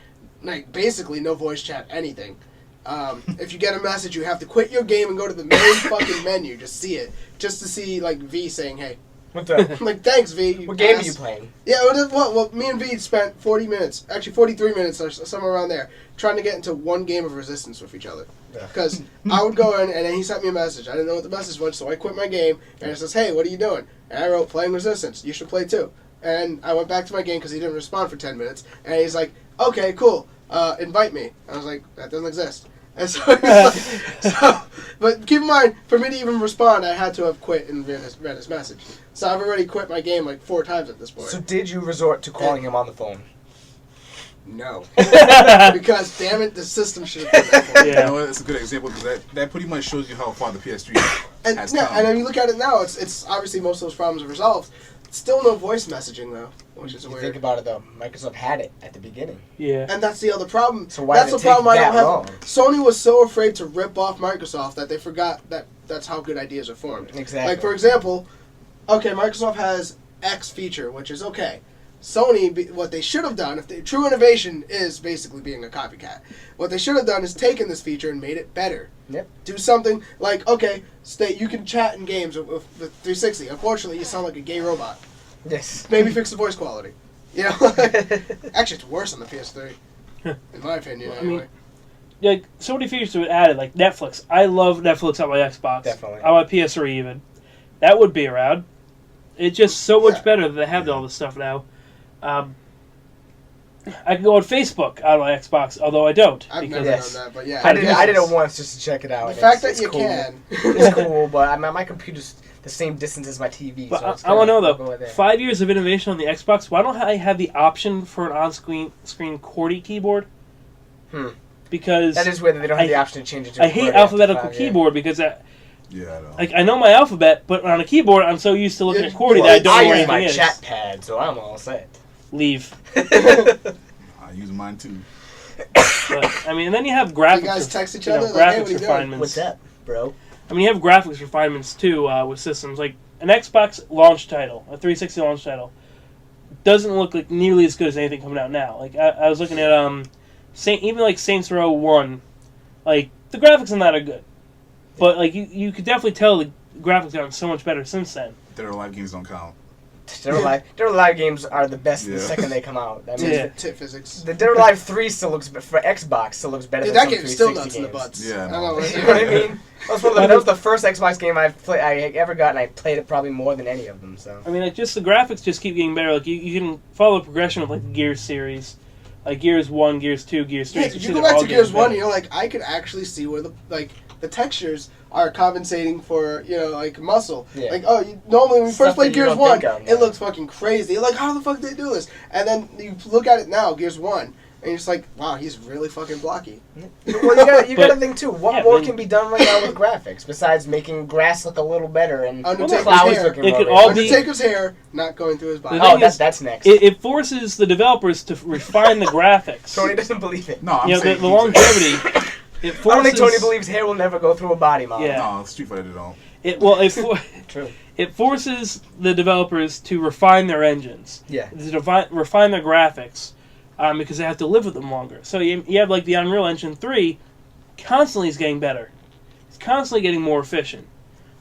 basically no voice chat, anything. If you get a message, you have to quit your game and go to the main fucking menu, just see it. Just to see, V saying, hey. What's up? I'm like, thanks, V. What game are you playing? Yeah, well, me and V spent 40 minutes, actually 43 minutes or somewhere around there, trying to get into one game of Resistance with each other. Because I would go in, and then he sent me a message. I didn't know what the message was, so I quit my game, and it says, hey, what are you doing? And I wrote, playing Resistance. You should play too. And I went back to my game because he didn't respond for 10 minutes, and he's like, okay, cool, invite me. I was like, that doesn't exist. And so, but keep in mind, for me to even respond, I had to have quit and read his message. So I've already quit my game 4 times at this point. So did you resort to calling him on the phone? No. Because, damn it, the system should have done that for me. Yeah. That's a good example, because that pretty much shows you how far the PS3 has come. And when you look at it now, it's obviously most of those problems are resolved. Still no voice messaging, though, which is weird. Think about it, though. Microsoft had it at the beginning. Yeah. And that's the other problem. So why did it take that long? Sony was so afraid to rip off Microsoft that they forgot that that's how good ideas are formed. Exactly. For example, okay, Microsoft has X feature, which is okay. Sony, what they should have done, true innovation is basically being a copycat. What they should have done is taken this feature and made it better. Yep. Do something like, okay, you can chat in games with 360. Unfortunately, you sound like a gay robot. Yes. Maybe fix the voice quality. You know, actually, it's worse on the PS3, in my opinion. Anyway. Like, so many features to it added, like Netflix. I love Netflix on my Xbox. Definitely. On my PS3 even. That would be around. It's just so much better that they have all this stuff now. I can go on Facebook on my Xbox, although I don't. I've never Yes. done that, but yeah. I did it once just to check it out. The fact that it's you cool. can. It's cool, but my computer's the same distance as my TV. But So I want to know, go though, there. 5 years of innovation on the Xbox, why don't I have the option for an on-screen QWERTY keyboard? Because That is weird that they don't have the option to change it to I hate alphabetical keyboard because Yeah, I know. like I know my alphabet, but on a keyboard I'm so used to looking at QWERTY that I don't know I where use my anything is. chat pad, so I'm all set. Leave. I use mine too. But, I mean, and then you have graphics. You guys text each you know, other? Like, hey, what graphics are you doing? refinements. What's up, bro? I mean, you have graphics refinements too with systems like an Xbox launch title, a 360 launch title, doesn't look like nearly as good as anything coming out now. Like I was looking at even like Saints Row 1, like the graphics on that are good, but like you could definitely tell the graphics gotten so much better since then. Dead or Alive games don't count. Dead or Alive games are the best the Yeah. second they come out. I mean, Yeah. Tit physics. The Dead or Alive 3 still looks for Xbox still looks better Dude, than that some game's still 360 nuts in the games. butts. Yeah, I no. know. You know what I mean? That was the first Xbox game I ever got, and I played it probably more than any of them. So I mean, like just the graphics just keep getting better. Like you can follow the progression of like the Gears series, like Gears 1, Gears 2, Gears 3. Yeah, you go back to Gears 1 and you're like, I could actually see where the textures are compensating for, like, muscle. Yeah. Like, normally when we Stuff first played that you Gears don't 1, think of, it man. looks fucking crazy. You're like, how the fuck did they do this? And then you look at it now, Gears 1, and you're just like, wow, he's really fucking blocky. well, you got to But- think too. What yeah, more man. can be done right now with graphics besides making grass look a little better and Undertaker's clouds hair. looking It more could real? all be- Undertaker's hair not going through his body. The Oh, thing is, that's next. It forces the developers to refine the graphics. Tony doesn't believe it. No, I'm You know, saying the longevity. It forces, I don't think Tony believes hair will never go through a body model. Yeah. No, Street Fighter don't. True. It forces the developers to refine their engines. Yeah. To refine their graphics, because they have to live with them longer. So you have like the Unreal Engine 3, constantly is getting better. It's constantly getting more efficient.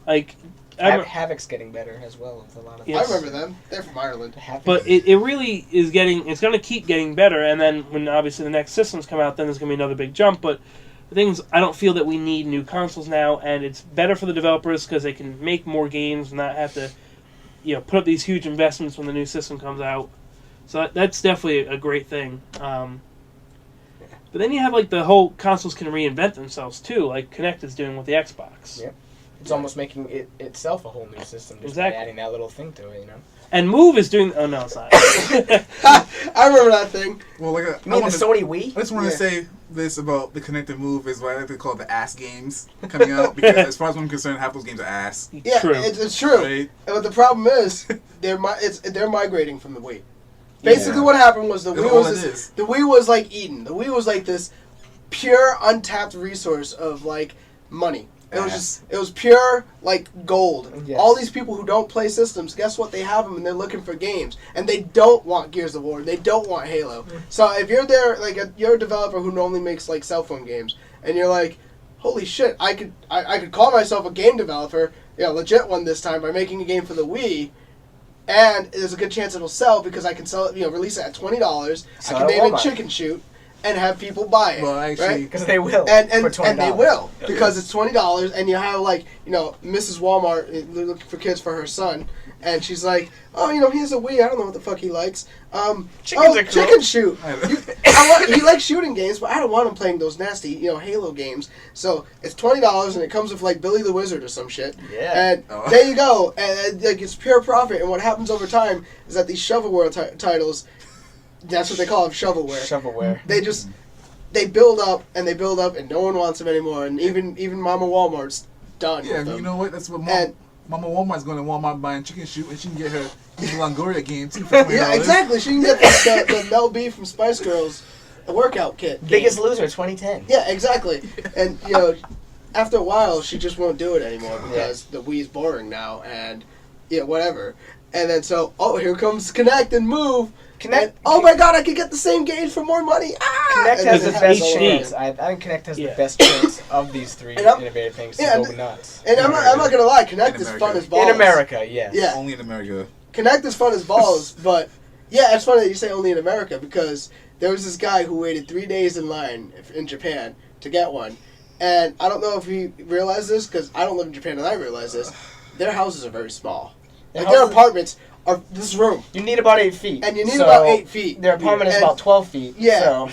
Like, Havoc's getting better as well with a lot of Yes. I remember them. They're from Ireland. Havoc. but it really is it's going to keep getting better, and then when obviously the next systems come out, then there's going to be another big jump, but the thing is, I don't feel that we need new consoles now, and it's better for the developers because they can make more games and not have to, put up these huge investments when the new system comes out. So that's definitely a great thing. But then you have like the whole consoles can reinvent themselves too, like Kinect is doing with the Xbox. Yep. It's almost making it itself a whole new system just Exactly. by adding that little thing to it, And Move is doing. Oh no, it's not. I remember that thing. Well, like You mean the Sony Wii? I just want to Yeah. say this about the Connected Move is what I like to call the ass games coming out because as far as I'm concerned, half those games are ass. Yeah, True. it's true. Right? But the problem is, they're migrating from the Wii. Basically, Yeah. what happened was the That's Wii all was it this, is. the Wii was like Eden. The Wii was like this pure, untapped resource of like money. It was pure like gold. Yes. All these people who don't play systems, guess what? They have them and they're looking for games, and they don't want Gears of War. They don't want Halo. So if you're there, like you're a developer who normally makes like cell phone games, and you're like, holy shit, I could call myself a game developer, legit one this time by making a game for the Wii. And there's a good chance it'll sell because I can sell it, release it at $20. Sell I can it at name it Walmart. Chicken Shoot and have people buy it. Well, actually, right? Because they will. And for $20. and they will because it's $20 and you have like Mrs. Walmart looking for kids for her son and she's like, oh here's a Wii, I don't know what the fuck he likes. Chickens are cool. Chicken Shoot. I know. He likes shooting games, but I don't want him playing those nasty Halo games. So it's $20 and it comes with like Billy the Wizard or some shit. Yeah. And there you go. And like it's pure profit. And what happens over time is that these shovelware titles, that's what they call them, shovelware. Shovelware. They build up and they build up and no one wants them anymore. And even Mama Walmart's done yeah, with them. you know what? That's what And- Mama Walmart's going to Walmart buying Chicken Shoot, and she can get her Eva Longoria game too for $20. Yeah, exactly. She can get the Mel B from Spice Girls a workout kit. Biggest Loser 2010. Yeah, exactly. And after a while, she just won't do it anymore because the Wii's boring now, and whatever. And then here comes Kinect and Move. Kinect. Oh my God, I could get the same games for more money. Kinect has the best HD. chance. I think Kinect has the best chance of these three innovative things to go nuts. And I'm not gonna lie, Kinect is fun as balls. In America, yes. Yeah. Only in America. Kinect is fun as balls, but yeah, it's funny that you say only in America because there was this guy who waited 3 days in line in Japan to get one. And I don't know if he realized this, because I don't live in Japan and I realize this. Their houses are very small. Their apartments are this room. You need about 8 feet. And you need about 8 feet. Their apartment is about 12 feet. Yeah. So.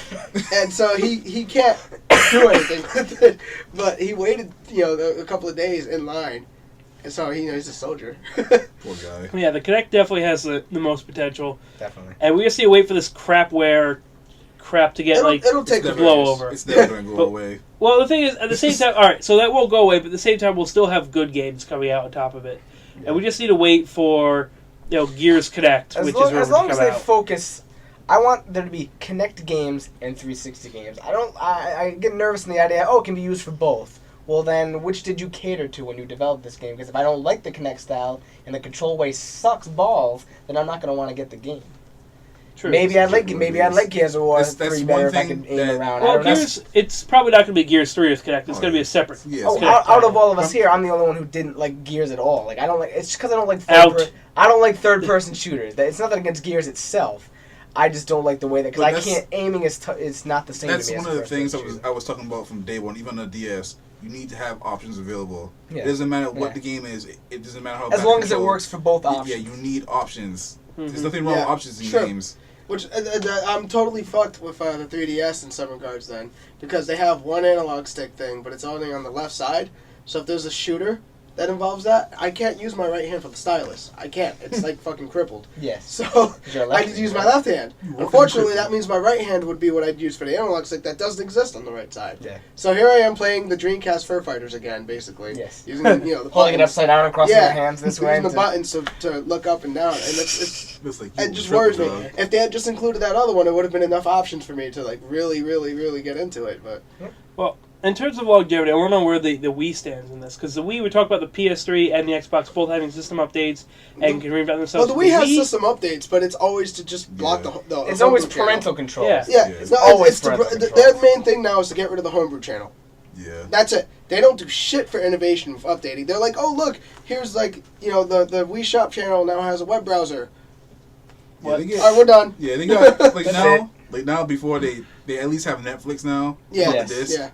And so he can't do anything with it. But he waited, a couple of days in line. And so, he's a soldier. Poor guy. Yeah, the Kinect definitely has the most potential. Definitely. And we just need to wait for this crapware crap to get it'll take to blow over. It's never going to go away. Well, the thing is, at the same time, alright, so that won't go away, but at the same time, we'll still have good games coming out on top of it. Yeah. And we just need to wait for, Gears Connect, as which long, is where as long as they out. focus. I want there to be Kinect games and 360 games. I get nervous in the idea, it can be used for both. Well then, which did you cater to when you developed this game? Because if I don't like the Kinect style and the control way sucks balls, then I'm not going to want to get the game. True. Maybe I'd like Gears of War 3 better if I could aim around. Well, Gears, it's probably not going to be Gears 3 with Kinect. It's going to be a separate. Out of all of us here, I'm the only one who didn't like Gears at all. Like I don't like. It's just because I don't like third-person shooters. It's nothing against Gears itself. I just don't like the way that because aiming is not the same. That's to me one as of the things shooter. I was talking about from day one. Even on the DS, you need to have options available. Yeah. It doesn't matter what the game is. It doesn't matter how. As long as it works for both options. Yeah, you need options. Mm-hmm. There's nothing wrong with options in games. Which I'm totally fucked with the 3DS in some regards then, because they have one analog stick thing, but it's only on the left side. So if there's a shooter that involves that, I can't use my right hand for the stylus. I can't. It's like fucking crippled. Yes. So I need to use my left hand. Unfortunately, that means my right hand would be what I'd use for the analog stick. That doesn't exist on the right side. Yeah. So here I am playing the Dreamcast Fur Fighters again, basically. Yes. Using the buttons. Holding it upside down and crossing your hands this way. Using the buttons to look up and down, and it just worries worries me. If they had just included that other one, it would have been enough options for me to like really, really, really get into it. But well, in terms of longevity, I want to know where the Wii stands in this, because the Wii, we talked about the PS3 and the Xbox both having system updates and can reinvent themselves. Well, the Wii has system updates, but it's always to just block the it's always parental control. Yeah, it's always parental control. Their main thing now is to get rid of the homebrew channel. Yeah. That's it. They don't do shit for innovation with updating. They're like, oh look, here's like the Wii Shop channel now has a web browser. Yeah, all right, we're done. Yeah, they got now before they at least have Netflix now. Yeah, yeah.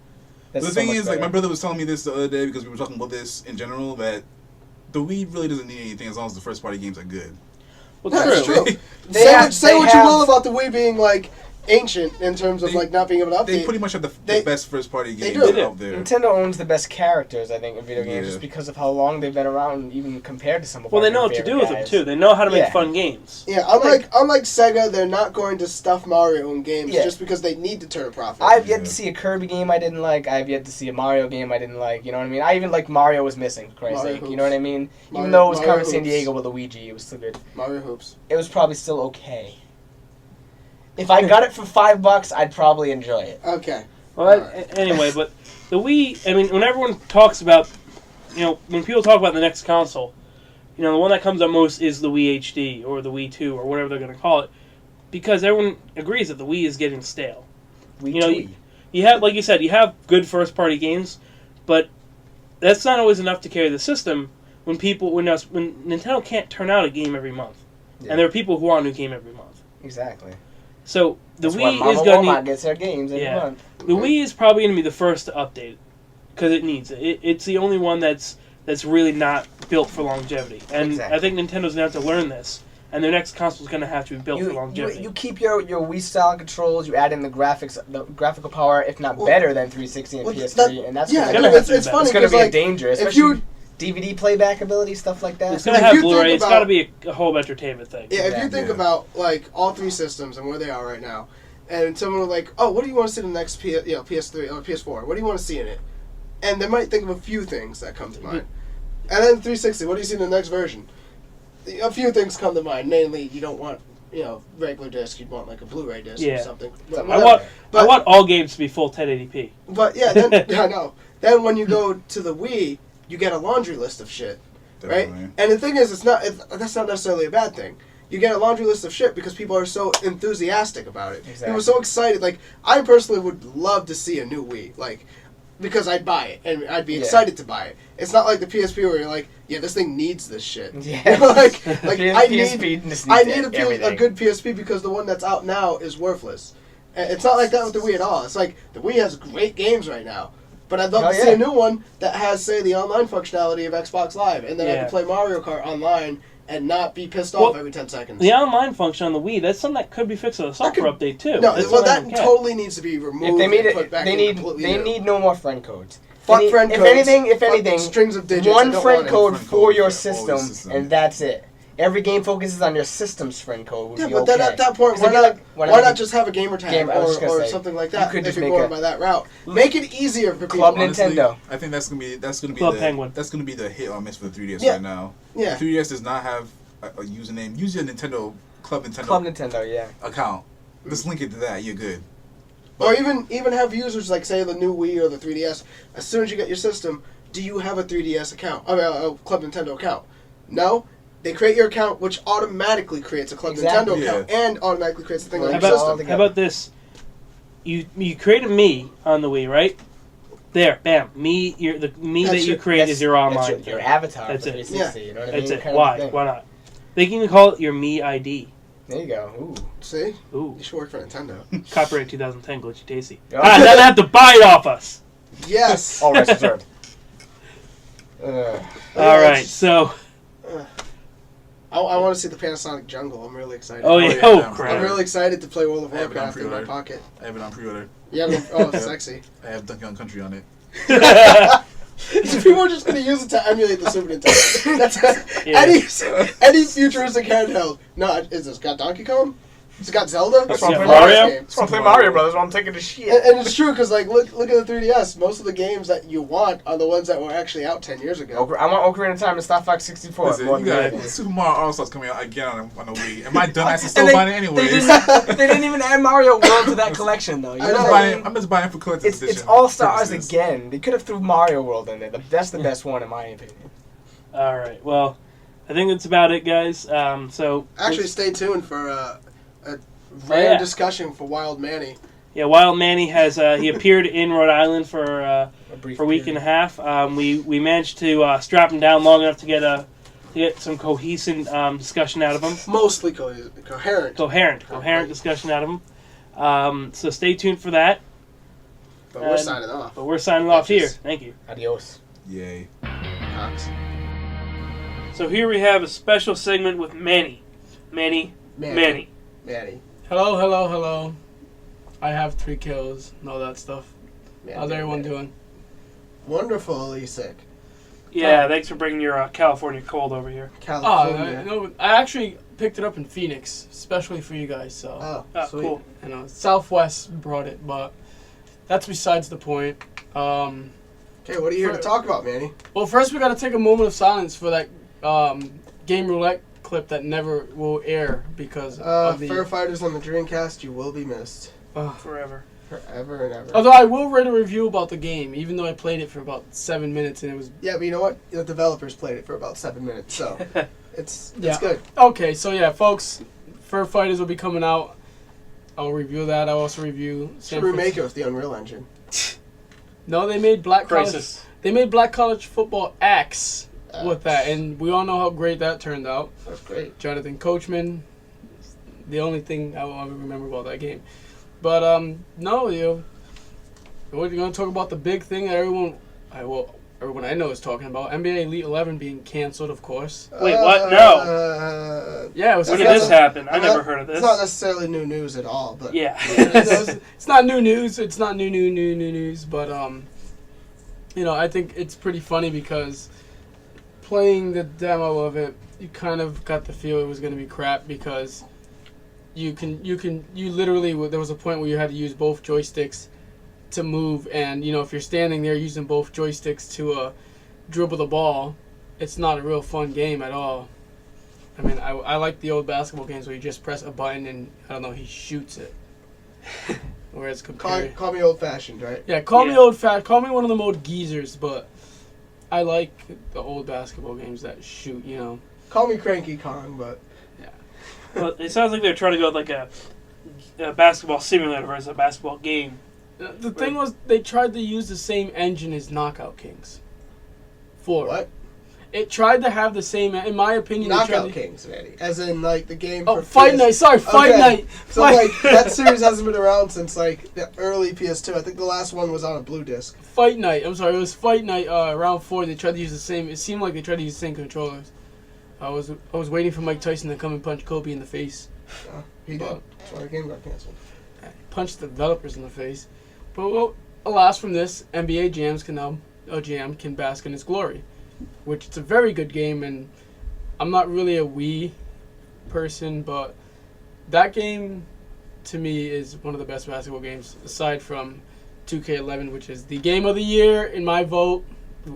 But the thing is, like, my brother was telling me this the other day because we were talking about this in general, that the Wii really doesn't need anything as long as the first party games are good. Well, that's true. Say what you will about the Wii being like ancient in terms of like not being able to update. They pretty much have the best first party games out there. Nintendo owns the best characters, I think, in video games just because of how long they've been around, even compared to some of Well, they know what to do with them too. They know how to make fun games. Yeah, unlike Sega, they're not going to stuff Mario in games just because they need to turn a profit. I've yet to see a Kirby game I didn't like. I've yet to see a Mario game I didn't like. You know what I mean? I even like Mario was missing, for Christ's sake. You know what I mean? Even though it was Carmen Sandiego with Luigi, it was still good. Mario Hoops. It was probably still okay. If I got it for $5, I'd probably enjoy it. Okay. Well, anyway, but the Wii, I mean, when everyone talks about, when people talk about the next console, the one that comes up most is the Wii HD or the Wii 2 or whatever they're going to call it, because everyone agrees that the Wii is getting stale. You have, like you said, you have good first-party games, but that's not always enough to carry the system when Nintendo can't turn out a game every month, and there are people who want a new game every month. Exactly. So the That's Wii why is going to gets their games every month. The Wii is probably going to be the first to update because it needs it. It's the only one that's really not built for longevity, and I think Nintendo's going to have to learn this. And their next console is going to have to be built for longevity. You keep your Wii style controls. You add in the graphics, the graphical power, if not better than 360 and PS3, and that's it's funny. It's going to be like, a danger, especially DVD playback ability, stuff like that. It's going to have Blu-ray. It's got to be a whole entertainment thing. Yeah, if you think about like all three systems and where they are right now, and someone will like, oh, what do you want to see in the next PS3 or PS4? What do you want to see in it? And they might think of a few things that come to mind. And then 360, what do you see in the next version? A few things come to mind. Namely, you don't want regular disc. You'd want like a Blu-ray disc or something. I want all games to be full 1080p. But yeah, then I know. Then when you go to the Wii, you get a laundry list of shit. right? Definitely. And the thing is, that's not necessarily a bad thing. You get a laundry list of shit because people are so enthusiastic about it. Exactly. People are so excited. Like, I personally would love to see a new Wii, like, because I'd buy it and I'd be excited to buy it. It's not like the PSP where you're like, yeah, this thing needs this shit. Yeah. like I need a good PSP because the one that's out now is worthless. And it's not like that with the Wii at all. It's like the Wii has great games right now. But I'd love to see a new one that has, say, the online functionality of Xbox Live, and then I can play Mario Kart online and not be pissed off every 10 seconds. The online function on the Wii, that's something that could be fixed with a software update too. No, that totally needs to be removed. If they made and put it, back they in need no more friend codes. Fuck friend codes. If anything, strings of digits. one friend code for your system, system, and that's it. Every game focuses on your system's friend code. Yeah, but then at that point, why not just have a gamer tag or something like that? If you're going by that route, make it easier for Club people. Nintendo. I think that's gonna be Club Penguin. That's gonna be the hit or miss for the 3DS Yeah. right now. Yeah. The 3DS does not have a username. Use your Nintendo Club Nintendo, yeah. account. Just link it to that. You're good. Or even have users like, say, the new Wii or the 3DS. As soon as you get your system, do you have a 3DS account? A Club Nintendo account? No. They create your account, which automatically creates a Club Nintendo account and automatically creates a thing on your system. How about this? You create a Me on the Wii, right? There, bam. Me, the Me that you create is your online. Your avatar. That's for it. 360, you know what I mean? That's it. Why? Why not? They can even call it your Me ID. There you go. Ooh. See? Ooh. You should work for Nintendo. Copyright 2010, Glitchy Tasty. Oh. Now they have to buy it off us. Yes. All rights reserved. All right, so. I want to see the Panasonic Jungle. I'm really excited. Oh, yeah. I'm really excited to play World of Warcraft in my pocket. I have it on pre-order. Yeah, it's sexy. I have Donkey Kong Country on it. People are just going to use it to emulate the Super Nintendo. That's any futuristic handheld. No, is this got Donkey Kong? It's got Zelda. That's why I'm playing Mario Brothers. I'm taking the shit. And it's true because look at the 3DS. Most of the games that you want are the ones that were actually out 10 years ago. I want Ocarina of Time and Star Fox 64. Listen, you got Super Mario All-Stars coming out again on the Wii. And my dumbass is still buying it anyways. They didn't even add Mario World to that collection though. I'm just buying it for collector's edition. It's All-Stars again. They could have threw Mario World in there. That's the best one in my opinion. All right. Well, I think that's about it, guys. So actually, stay tuned for a rare discussion for Wild Manny. Yeah, Wild Manny has he appeared in Rhode Island for a week and a half. We managed to strap him down long enough to get some cohesive discussion out of him. Mostly coherent. Coherent discussion out of him. So stay tuned for that. But we're signing off. Here. Thank you. Adios. Yay. Cox. So here we have a special segment with Manny. Manny. Hello. I have 3 kills and all that stuff. How's everyone doing? Wonderfully sick. Yeah, thanks for bringing your California cold over here. No, I actually picked it up in Phoenix, especially for you guys. So, cool. Southwest brought it, but that's besides the point. Okay, what are you here to talk about, Manny? Well, first we got to take a moment of silence for that Game Roulette clip that never will air because of the Firefighters on the Dreamcast. You will be missed forever and ever. Although I will write a review about the game, even though I played it for about 7 minutes and it was. Yeah, but you know what? The developers played it for about 7 minutes, so it's good. Okay, so yeah, folks, Firefighters will be coming out. I'll review that. I'll also review. Should remake it with the Unreal Engine. No, they made Black Crisis. College. They made Black College Football X with that, and we all know how great that turned out. That's great. Jonathan Coachman, the only thing I will ever remember about that game. But no, we're going to talk about the big thing that everyone I know is talking about. NBA Elite 11 being canceled, of course. Wait, what? No. Yeah, when did this happen? I never heard of this. It's not necessarily new news at all, but yeah, it's not new news. It's not new news. But I think it's pretty funny because playing the demo of it, you kind of got the feel it was going to be crap because you literally, there was a point where you had to use both joysticks to move, and if you're standing there using both joysticks to dribble the ball, it's not a real fun game at all. I mean, I like the old basketball games where you just press a button and I don't know, he shoots it. Whereas call me old fashioned, right? Yeah, call me old fashioned. Call me one of them old geezers, but I like the old basketball games that shoot, you know. Call me Cranky Kong, but Well, it sounds like they're trying to go with like a basketball simulator versus a basketball game. The thing was, they tried to use the same engine as Knockout Kings. what? It tried to have the same, in my opinion. Knockout Kings, Manny. As in, like, the game Oh, for Fight Night. Sorry, Fight Night. So, like, that series hasn't been around since, like, the early PS2. I think the last one was on a blue disc. Fight Night. I'm sorry, it was Fight Night. Round 4. They tried to use the same. It seemed like they tried to use the same controllers. I was waiting for Mike Tyson to come and punch Kobe in the face. He did. That's why the game got canceled. Punch the developers in the face. But well, alas, from this, NBA Jam can bask in its glory, which it's a very good game. And I'm not really a Wii person, but that game to me is one of the best basketball games aside from 2K11, which is the game of the year in my vote.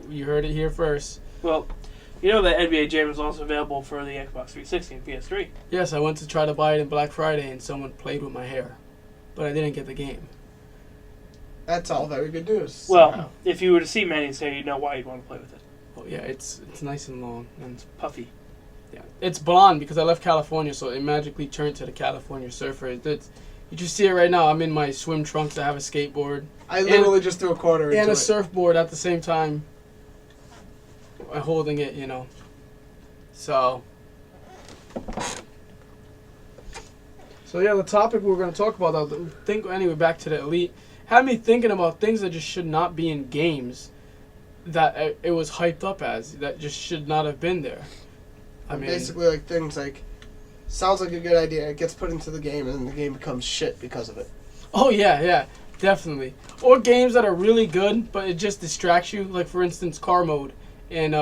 You heard it here first. Well, you know that NBA Jam is also available for the Xbox 360 and PS3. Yes, I went to try to buy it in Black Friday and someone played with my hair, but I didn't get the game. That's all very good news. Well, if you were to see Manny's hair, you'd know why you'd want to play with it. Oh yeah, it's nice and long and It's puffy. yeah, it's blonde because I left California, so it magically turned to the California surfer. You just see it right now. I'm in my swim trunks. I have a skateboard I literally just threw a quarter into and a it. surfboard at the same time, holding it. You know, so. So yeah, the topic we're going to talk about, anyway, back to the Elite, had me thinking about things that just should not be in games that it was hyped up as, that just should not have been there. I mean, basically, like, things like, sounds like a good idea, it gets put into the game, and then the game becomes shit because of it. oh yeah, definitely. Or games that are really good, but it just distracts you, like for instance, car mode in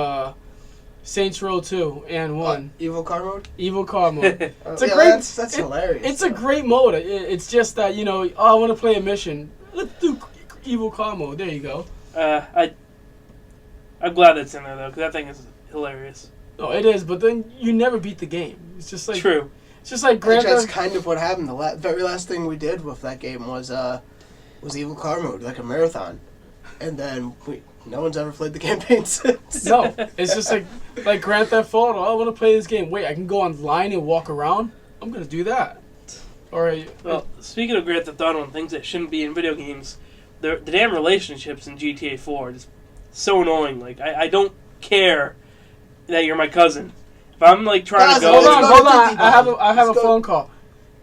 Saints Row 2 and 1. Evil car mode? Evil car mode. It's a great- That's hilarious. It's a great mode. It's just that, you know, I want to play a mission. Let's do evil car mode. There you go. I'm glad that's in there though, because that thing is hilarious. No, it is, but then you never beat the game. It's just like True. It's just like Grand That's Theft. kind of what happened. The very last thing we did with that game was evil car mode, like a marathon, and then no one's ever played the campaign since. No, it's just like Grand Theft Auto. I want to play this game. Wait, I can go online and walk around. I'm gonna do that. All right. Well, speaking of Grand Theft Auto and things that shouldn't be in video games, the damn relationships in GTA 4 are just so annoying. Like, I don't care that you're my cousin. If I'm like trying to go, Hold Let's on. go to Titty Bar. I have a Let's go. phone call.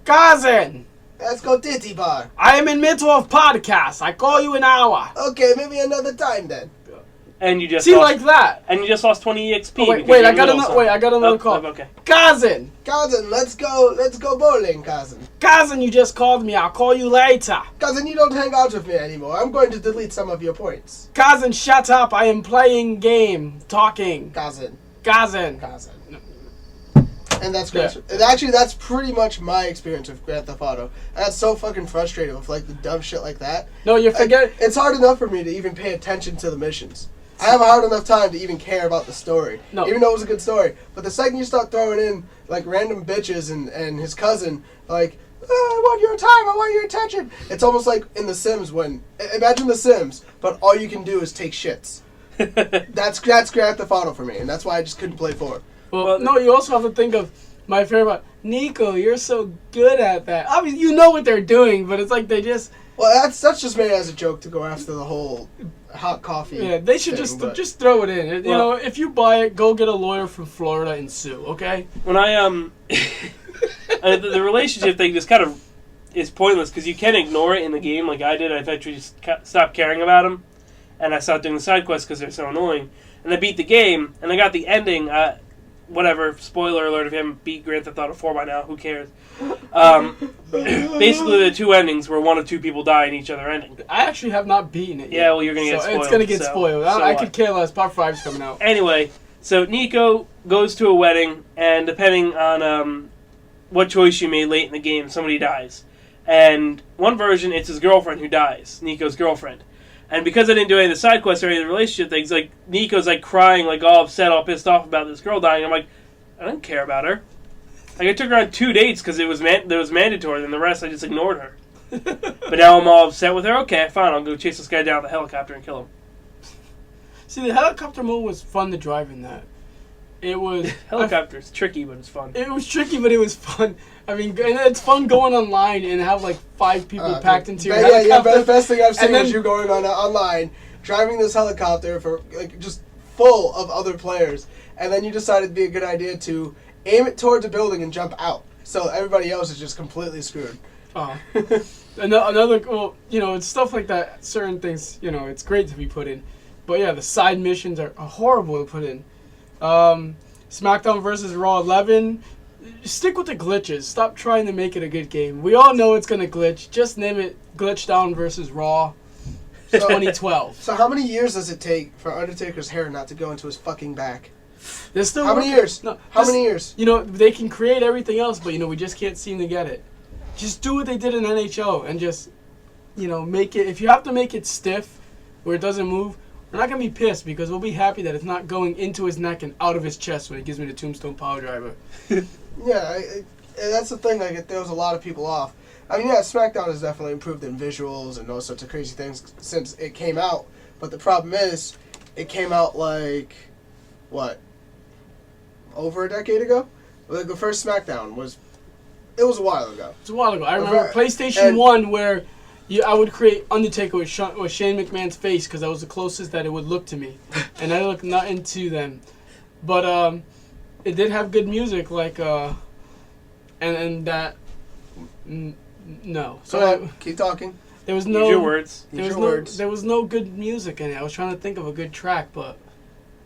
Cousin, Let's go titty bar. I am in middle of podcast. I call you an hour. Okay, maybe another time then. and you just See, lost, like that. and you just lost 20 EXP. Oh, because wait, you're I got middle another. son. Wait, I got another call. Okay. Cousin, Cousin, let's go bowling, cousin. cousin, you just called me. I'll call you later. Cousin, you don't hang out with me anymore. I'm going to delete some of your points. Cousin, shut up. I am playing game, talking. Cousin. Cousin. And that's great. Actually, that's pretty much my experience with Grand Theft Auto. That's so fucking frustrating with like the dumb shit like that. No, you forget. It's hard enough for me to even pay attention to the missions. I have a hard enough time to even care about the story, even though it was a good story. But the second you start throwing in like random bitches and his cousin, like, I want your time, I want your attention. It's almost like in The Sims when, imagine The Sims, but all you can do is take shits. That's Grand Theft Auto for me, and that's why I just couldn't play 4. Well, no, you also have to think of my favorite. Nico, you're so good at that. Obviously, you know what they're doing, but it's like they just. Well, that's just made as a joke to go after the whole hot coffee. Yeah, they should thing, just throw it in. You know, if you buy it, go get a lawyer from Florida and sue. Okay. When I the relationship thing just kind of is pointless because you can ignore it in the game, like I did. I eventually just stopped caring about them, and I stopped doing the side quests because they're so annoying. And I beat the game, and I got the ending. Whatever, spoiler alert, if you haven't beat Grand Theft Auto 4 by now, who cares? Basically, the two endings where one of two people die in each other ending. I actually have not beaten it yet. Yeah, well, you're going to get spoiled. It's going to get spoiled. I what? could care less. Part 5's coming out. Anyway, so Nico goes to a wedding, and depending on what choice you made late in the game, somebody dies. And one version, it's his girlfriend who dies, Nico's girlfriend. And because I didn't do any of the side quests or any of the relationship things, like, Nico's, like, crying, like, all upset, all pissed off about this girl dying. I'm like, I don't care about her. Like, I took her on 2 dates because it was mandatory, and the rest I just ignored her. But now I'm all upset with her. Okay, fine, I'll go chase this guy down with a helicopter and kill him. See, the helicopter mode was fun to drive in that. It was... Helicopter's tricky, but it's fun. It was tricky, but it was fun. I mean, and it's fun going online and have like 5 people packed into your helicopter. Yeah, but the best thing I've seen was you going on online, driving this helicopter for like just full of other players, and then you decided it'd be a good idea to aim it towards a building and jump out. So everybody else is just completely screwed. Oh. Another, well, you know, it's stuff like that. Certain things, you know, it's great to be put in. But yeah, the side missions are horrible to put in. SmackDown versus Raw 11. Stick with the glitches. Stop trying to make it a good game. We all know it's going to glitch. Just name it Glitchdown versus Raw 2012. So how many years does it take for Undertaker's hair not to go into his fucking back? They're still How many years? No, How many years? You know, they can create everything else, but, you know, we just can't seem to get it. Just do what they did in NHL and just, you know, make it. If you have to make it stiff where it doesn't move, we're not going to be pissed because we'll be happy that it's not going into his neck and out of his chest when he gives me the Tombstone Power Driver. Yeah, that's the thing. Like, it throws a lot of people off. I mean, yeah, SmackDown has definitely improved in visuals and all sorts of crazy things since it came out. But the problem is, it came out like, what, over a decade ago? Like, the first SmackDown was a while ago. It's a while ago. I remember PlayStation 1 where I would create Undertaker with Shane McMahon's face because that was the closest that it would look to me. And I looked nothing to them. But it did have good music, like, and that, no. So keep talking. There was no... Use your words. There was no good music in it. I was trying to think of a good track, but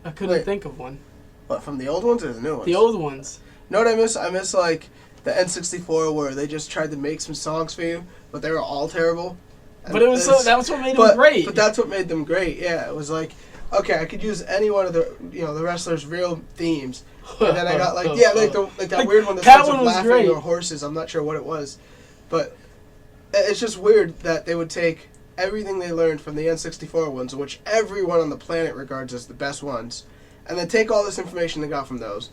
I couldn't think of one. What, from the old ones or the new ones? The old ones. You know what I miss? I miss, like, the N64 where they just tried to make some songs for you, but they were all terrible. But it was that was what made them great. But that's what made them great. Yeah, it was like, okay, I could use any one of the the wrestlers' real themes, and then I got like that weird one that starts with laughing great. or horses. I'm not sure what it was, but it's just weird that they would take everything they learned from the N64 ones, which everyone on the planet regards as the best ones, and then take all this information they got from those,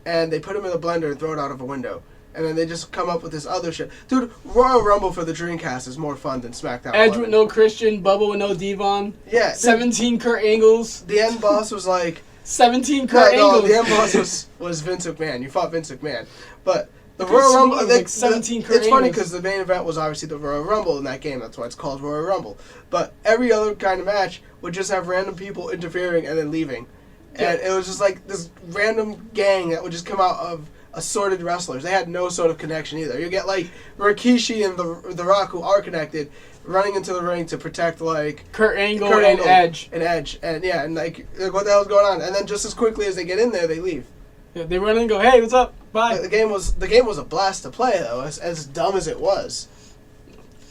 and they put them in a blender and throw it out of a window. And then they just come up with this other shit. Dude, Royal Rumble for the Dreamcast is more fun than SmackDown. Edge with no Christian, Bubba with no Devon. Yeah. 17 Kurt Angles. The end boss was like... 17 Kurt Angles. No, the end boss was Vince McMahon. You fought Vince McMahon. But the Royal Rumble... Like 17 Kurt It's funny Angles. because the main event was obviously the Royal Rumble in that game. That's why it's called Royal Rumble. But every other kind of match would just have random people interfering and then leaving. And it was just like this random gang that would just come out of... assorted wrestlers. They had no sort of connection either. You get like Rikishi and the Rock, who are connected, running into the ring to protect like Kurt Angle and Edge. And yeah, and like what the hell's going on? And then just as quickly as they get in there, they leave. Yeah, they run in and go, "Hey, what's up? Bye." The game was a blast to play though, as dumb as it was.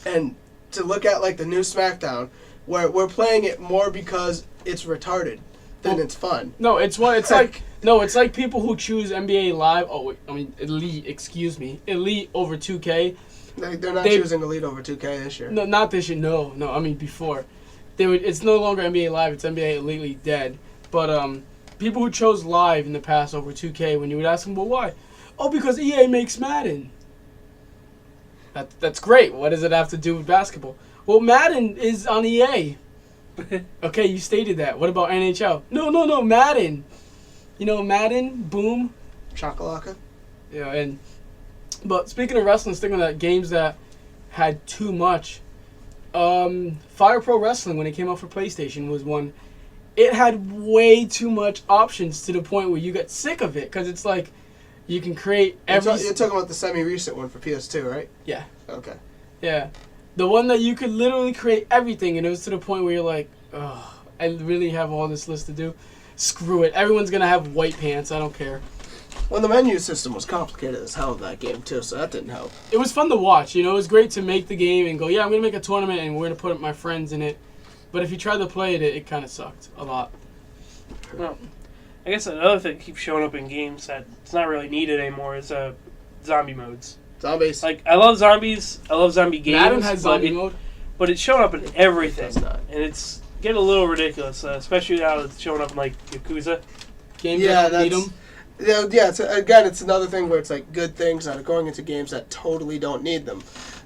And to look at like the new SmackDown, where we're playing it more because it's retarded than it's fun. No, it's like. No, it's like people who choose NBA Live. Oh, wait, I mean Elite. Excuse me, Elite over 2K. They're not choosing Elite over 2K this year. No, not this year. No. I mean before. It's no longer NBA Live. It's NBA Elite Dead. But people who chose Live in the past over 2K, when you would ask them, well, why? Oh, because EA makes Madden. That's great. What does it have to do with basketball? Well, Madden is on EA. Okay, you stated that. What about NHL? No, Madden. You know, Madden, boom. Chakalaka. Yeah, but speaking of wrestling, sticking with that, games that had too much. Fire Pro Wrestling, when it came out for PlayStation, was one. It had way too much options to the point where you get sick of it, because it's like, you can create every... You're talking about the semi-recent one for PS2, right? Yeah. Okay. Yeah. The one that you could literally create everything, and it was to the point where you're like, oh, I really have all this list to do. Screw it. Everyone's going to have white pants. I don't care. Well, the menu system was complicated as hell in that game, too, so that didn't help. It was fun to watch. You know, it was great to make the game and go, yeah, I'm going to make a tournament and we're going to put my friends in it. But if you tried to play it, it kind of sucked a lot. Well, I guess another thing that keeps showing up in games that it's not really needed anymore is zombie modes. Zombies. Like, I love zombies. I love zombie games. Madden has zombie mode. But it's showing up in everything. It does not. And it's getting a little ridiculous, especially now that it's showing up in, like, Yakuza. Games that don't need them. Yeah, it's another thing where it's like good things that are going into games that totally don't need them.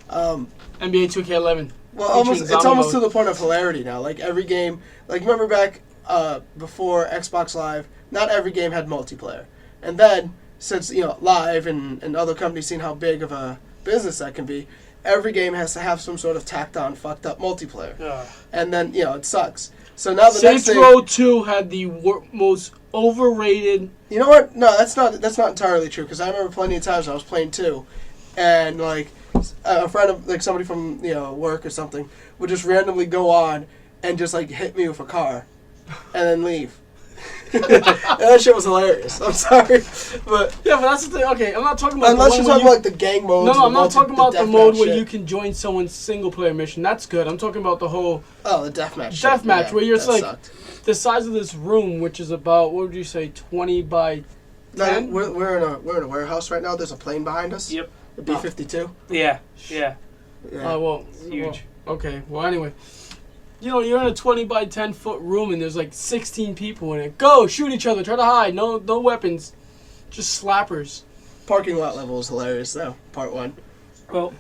NBA 2K11. Well, it's almost to the point of hilarity now. Like every game, like remember back before Xbox Live, not every game had multiplayer. And then, since, Live and other companies seen how big of a business that can be, every game has to have some sort of tacked on, fucked up multiplayer. And then, it sucks. So now the Saints next Row 2 had the most overrated... You know what? No, that's not entirely true, because I remember plenty of times I was playing 2, and, like, a friend of, like, somebody from, work or something would just randomly go on and just, like, hit me with a car and then leave. And that shit was hilarious. I'm sorry, but Yeah, but that's the thing. Okay, I'm not talking about unless you're talking about like the gang mode. No, I'm not talking about the mode where shit. you can join someone's single player mission. That's good. I'm talking about the whole the deathmatch. Shit. deathmatch where you're just like sucked. the size of this room, which is about, what would you say, 20 by 10? No, we're in a warehouse right now. There's a plane behind us. Yep. The B-52. Yeah. Well, It's huge. Okay. Well, anyway, you're in a 20 by 10 foot room and there's like 16 people in it. Go shoot each other. Try to hide. No weapons. Just slappers. Parking lot level is hilarious though. Part 1. Well,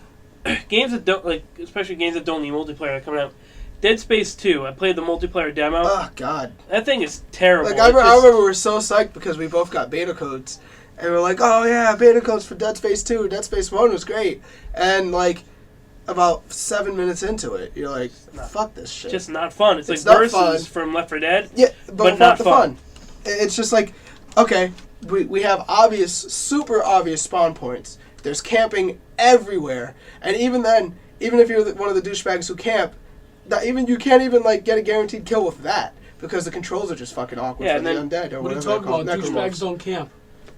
games that don't especially games that don't need multiplayer are coming out. Dead Space 2. I played the multiplayer demo. Oh God. That thing is terrible. Like I remember we were so psyched because we both got beta codes, and we're like, oh yeah, beta codes for Dead Space 2. Dead Space 1 was great, and like about 7 minutes into it, you're like, fuck this shit. Just not fun. It's It's like not Versus fun. from Left 4 Dead. Yeah, but not the fun. It's just like, okay, we have super obvious spawn points. There's camping everywhere, and even then, even if you're one of the douchebags who camp, you can't even like get a guaranteed kill with that because the controls are just fucking awkward for the undead or What are you whatever talking about? they're called. Douchebags don't camp.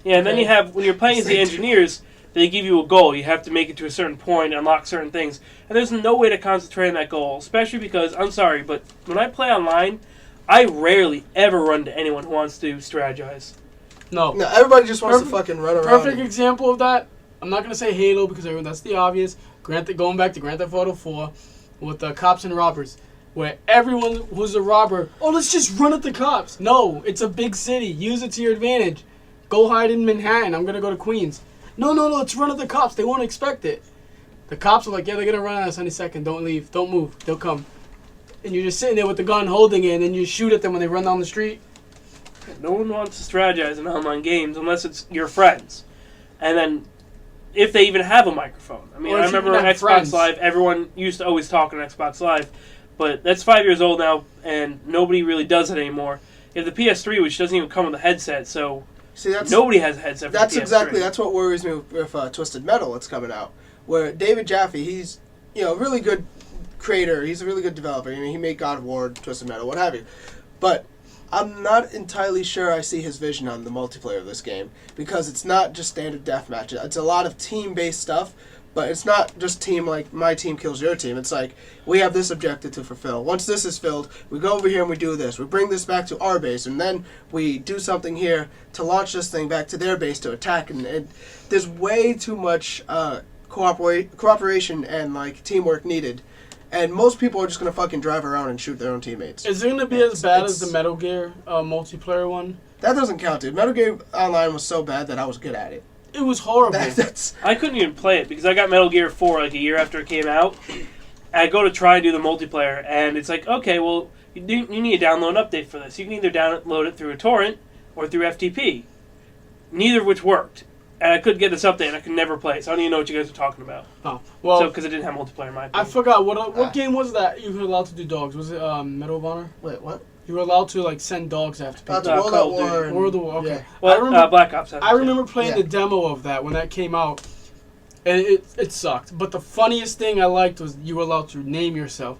Yeah, and then you have, when you're playing as the engineers, they give you a goal. You have to make it to a certain point, unlock certain things. And there's no way to concentrate on that goal, especially because, I'm sorry, but when I play online, I rarely ever run to anyone who wants to strategize. No. No, everybody just wants to fucking run around. Perfect example of that. I'm not gonna say Halo because that's the obvious. Going back to Grand Theft Auto 4 with the cops and robbers, where everyone who's a robber, let's just run at the cops. No, it's a big city. Use it to your advantage. Go hide in Manhattan. I'm gonna go to Queens. No, let's run at the cops. They won't expect it. The cops are like, yeah, they're gonna run at us any second. Don't leave. Don't move. They'll come. And you're just sitting there with the gun holding it, and then you shoot at them when they run down the street. No one wants to strategize in online games unless it's your friends. And then, if they even have a microphone. I mean, I remember on Xbox Live, everyone used to always talk on Xbox Live, but that's 5 years old now, and nobody really does it anymore. You have the PS3, which doesn't even come with a headset, so nobody has a headset for the PS3. That's what worries me with Twisted Metal that's coming out, where David Jaffe, he's a really good creator, he's a really good developer. I mean, he made God of War, Twisted Metal, what have you. But I'm not entirely sure I see his vision on the multiplayer of this game, because it's not just standard deathmatch. It's a lot of team-based stuff, but it's not just team like my team kills your team. It's like, we have this objective to fulfill. Once this is filled, we go over here and we do this. We bring this back to our base, and then we do something here to launch this thing back to their base to attack. And there's way too much cooperation and like teamwork needed. And most people are just going to fucking drive around and shoot their own teammates. Is it going to be as bad as the Metal Gear multiplayer one? That doesn't count, dude. Metal Gear Online was so bad that I was good at it. It was horrible. I couldn't even play it because I got Metal Gear 4 like a year after it came out. And I go to try and do the multiplayer, and it's like, okay, well, you need to download an update for this. You can either download it through a torrent or through FTP. Neither of which worked. And I couldn't get this update, and I could never play it, so I don't even know what you guys are talking about. Oh, well... because it didn't have multiplayer in my opinion. I forgot, what game was that you were allowed to do dogs? Was it Medal of Honor? Wait, what? You were allowed to, like, send dogs after people. That's World at War. World at War, okay. Yeah. Well, Black Ops. I remember playing the demo of that when that came out, and it sucked. But the funniest thing I liked was you were allowed to name yourself.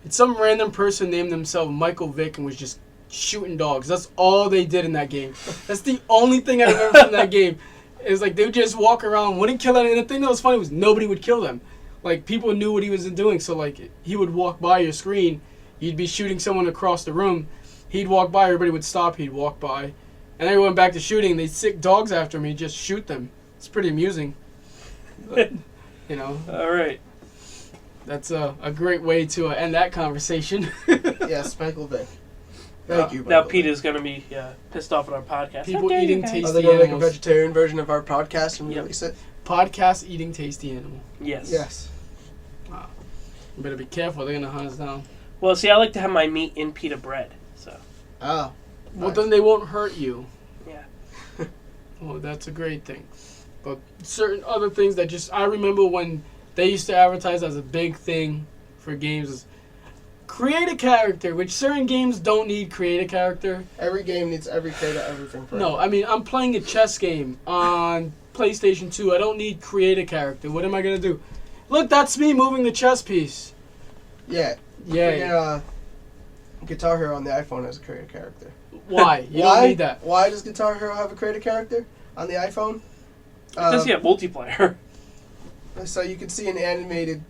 And some random person named themselves Michael Vick and was just shooting dogs. That's all they did in that game. That's the only thing I remember from that game. It's like they would just walk around, wouldn't kill anyone. And the thing that was funny was nobody would kill them. Like, people knew what he was doing. So, like, he would walk by your screen. You'd be shooting someone across the room. He'd walk by. Everybody would stop. He'd walk by. And then he went back to shooting. They'd sick dogs after him. He'd just shoot them. It's pretty amusing. But, All right. That's a great way to end that conversation. Yes, Michael Vick. Thank you. Now Pete is going to be pissed off at our podcast. People eating tasty Are they going to make a animals. vegetarian version of our podcast and release it? Podcast eating tasty animal. Yes. Yes. Wow. You better be careful. They're going to hunt us down. Well, see, I like to have my meat in pita bread. So. Oh. Well, Nice. then they won't hurt you. Yeah. Well, that's a great thing. But certain other things that just... I remember when they used to advertise as a big thing for games is create a character, which certain games don't need create a character. Every game needs every creator, everything for No, I mean, I'm playing a chess game on PlayStation 2. I don't need create a character. What am I going to do? Look, that's me moving the chess piece. Yeah. Yeah. Guitar Hero on the iPhone has a creator character. Why? You don't need that. Why does Guitar Hero have a creator character on the iPhone? Because you have multiplayer. So you can see an animated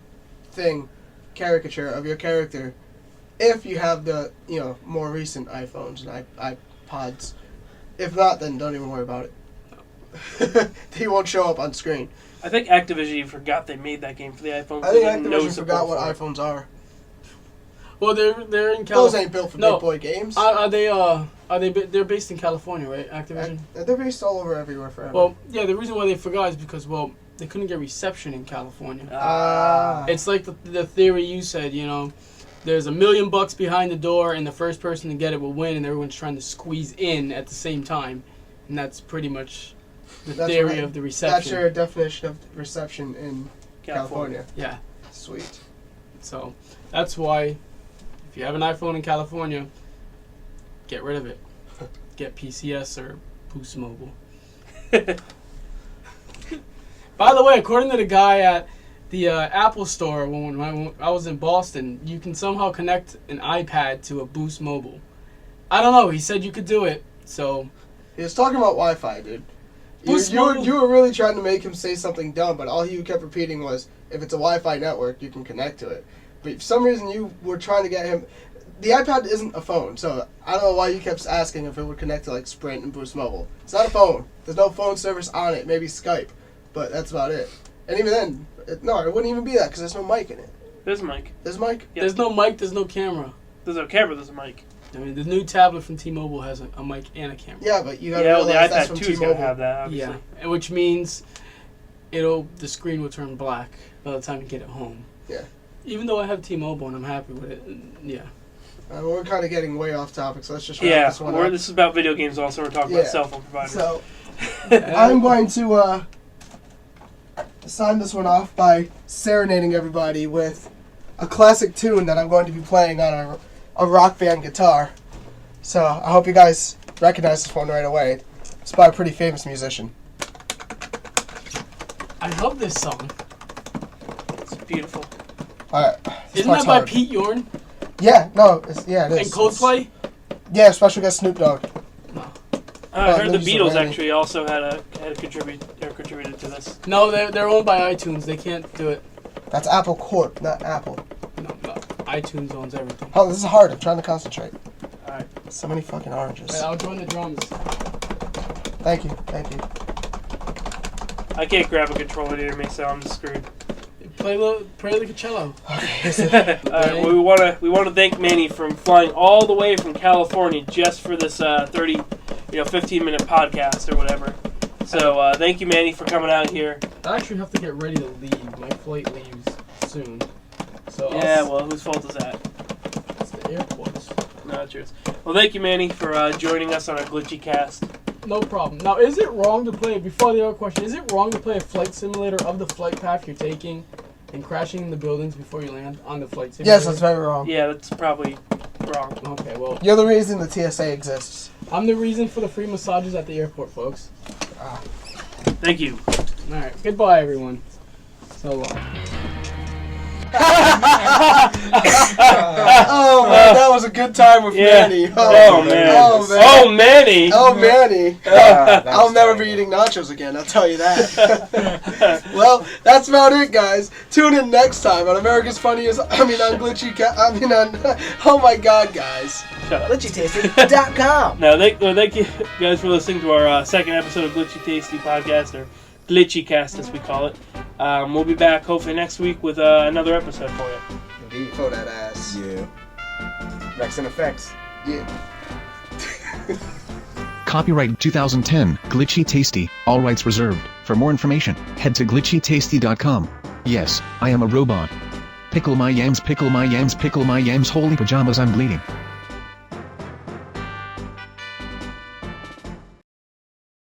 caricature of your character if you have the, more recent iPhones and iPods. If not, then don't even worry about it. He won't show up on screen. I think Activision forgot they made that game for the iPhone. I think Activision forgot what iPhones are. Well, they're in California. Those ain't built for big boy games. They're based in California, right? Activision. They're based all over everywhere forever. Well, yeah. The reason why they forgot is because they couldn't get reception in California. It's like the theory you said. There's $1 million behind the door, and the first person to get it will win, and everyone's trying to squeeze in at the same time, and that's pretty much the theory of the reception. That's your definition of reception in California. Yeah. Sweet. So that's why, if you have an iPhone in California, get rid of it. Get PCS or Boost Mobile. By the way, according to the guy at the Apple store when I was in Boston, you can somehow connect an iPad to a Boost Mobile. I don't know. He said you could do it. So he was talking about Wi-Fi, dude. You were really trying to make him say something dumb, but all he kept repeating was, if it's a Wi-Fi network, you can connect to it. But for some reason, you were trying to get him... The iPad isn't a phone, so I don't know why you kept asking if it would connect to, Sprint and Boost Mobile. It's not a phone. There's no phone service on it. Maybe Skype, but that's about it. And even then, it wouldn't even be that, because there's no mic in it. There's a mic. There's a mic? Yep. There's no mic, there's no camera. There's no camera, there's a mic. I mean, the new tablet from T-Mobile has a mic and a camera. Yeah, but you gotta the realize that's iPad from 2 is T-Mobile. going to have that, obviously. Yeah, which means the screen will turn black by the time you get it home. Yeah. Even though I have T-Mobile and I'm happy with it, yeah. We're kind of getting way off topic, so let's just wrap this one up. This is about video games also. We're talking about cell phone providers. So, I'm going to sign this one off by serenading everybody with a classic tune that I'm going to be playing on a rock band guitar. So, I hope you guys recognize this one right away. It's by a pretty famous musician. I love this song. It's beautiful. Alright. Isn't that by Pete Yorn? Yeah, no, it is. And Coldplay? Yeah, special guest Snoop Dogg. I heard the Ninjas Beatles of Randy. actually also had contributed to this. No, they're owned by iTunes. They can't do it. That's Apple Corp, not Apple. No, iTunes owns everything. Oh, this is hard. I'm trying to concentrate. Alright. So many fucking oranges. Right, I'll join the drums. Thank you. I can't grab a controller near me, so I'm screwed. Play the cello. We want to thank Manny for flying all the way from California just for this 15-minute podcast or whatever. So thank you, Manny, for coming out here. I actually have to get ready to leave. My flight leaves soon. So well, whose fault is that? It's the airport's. No, it's yours. Well, thank you, Manny, for joining us on our GlitchyCast. No problem. Now, is it wrong to play, before the other question, is it wrong to play a flight simulator of the flight path you're taking and crashing in the buildings before you land on the flight simulator? Yes, that's very wrong. Yeah, that's probably wrong. Okay, well, You're the reason the TSA exists. I'm the reason for the free massages at the airport, folks. Thank you. Alright, goodbye, everyone. So long. Oh man, that was a good time with Manny. Oh Manny. Oh Manny. I'll never be eating nachos again, I'll tell you that. Well, that's about it, guys. Tune in next time on America's Funniest, on oh my god, guys. GlitchyTasty.com. Now, thank you guys for listening to our second episode of Glitchy Tasty Podcast, or GlitchyCast as we call it. We'll be back hopefully next week with another episode for you. Indeed. Throw that ass. Yeah. Rex and Effects. Yeah. Copyright 2010, Glitchy Tasty, all rights reserved. For more information, head to glitchytasty.com. Yes, I am a robot. Pickle my yams, pickle my yams, pickle my yams, holy pajamas, I'm bleeding.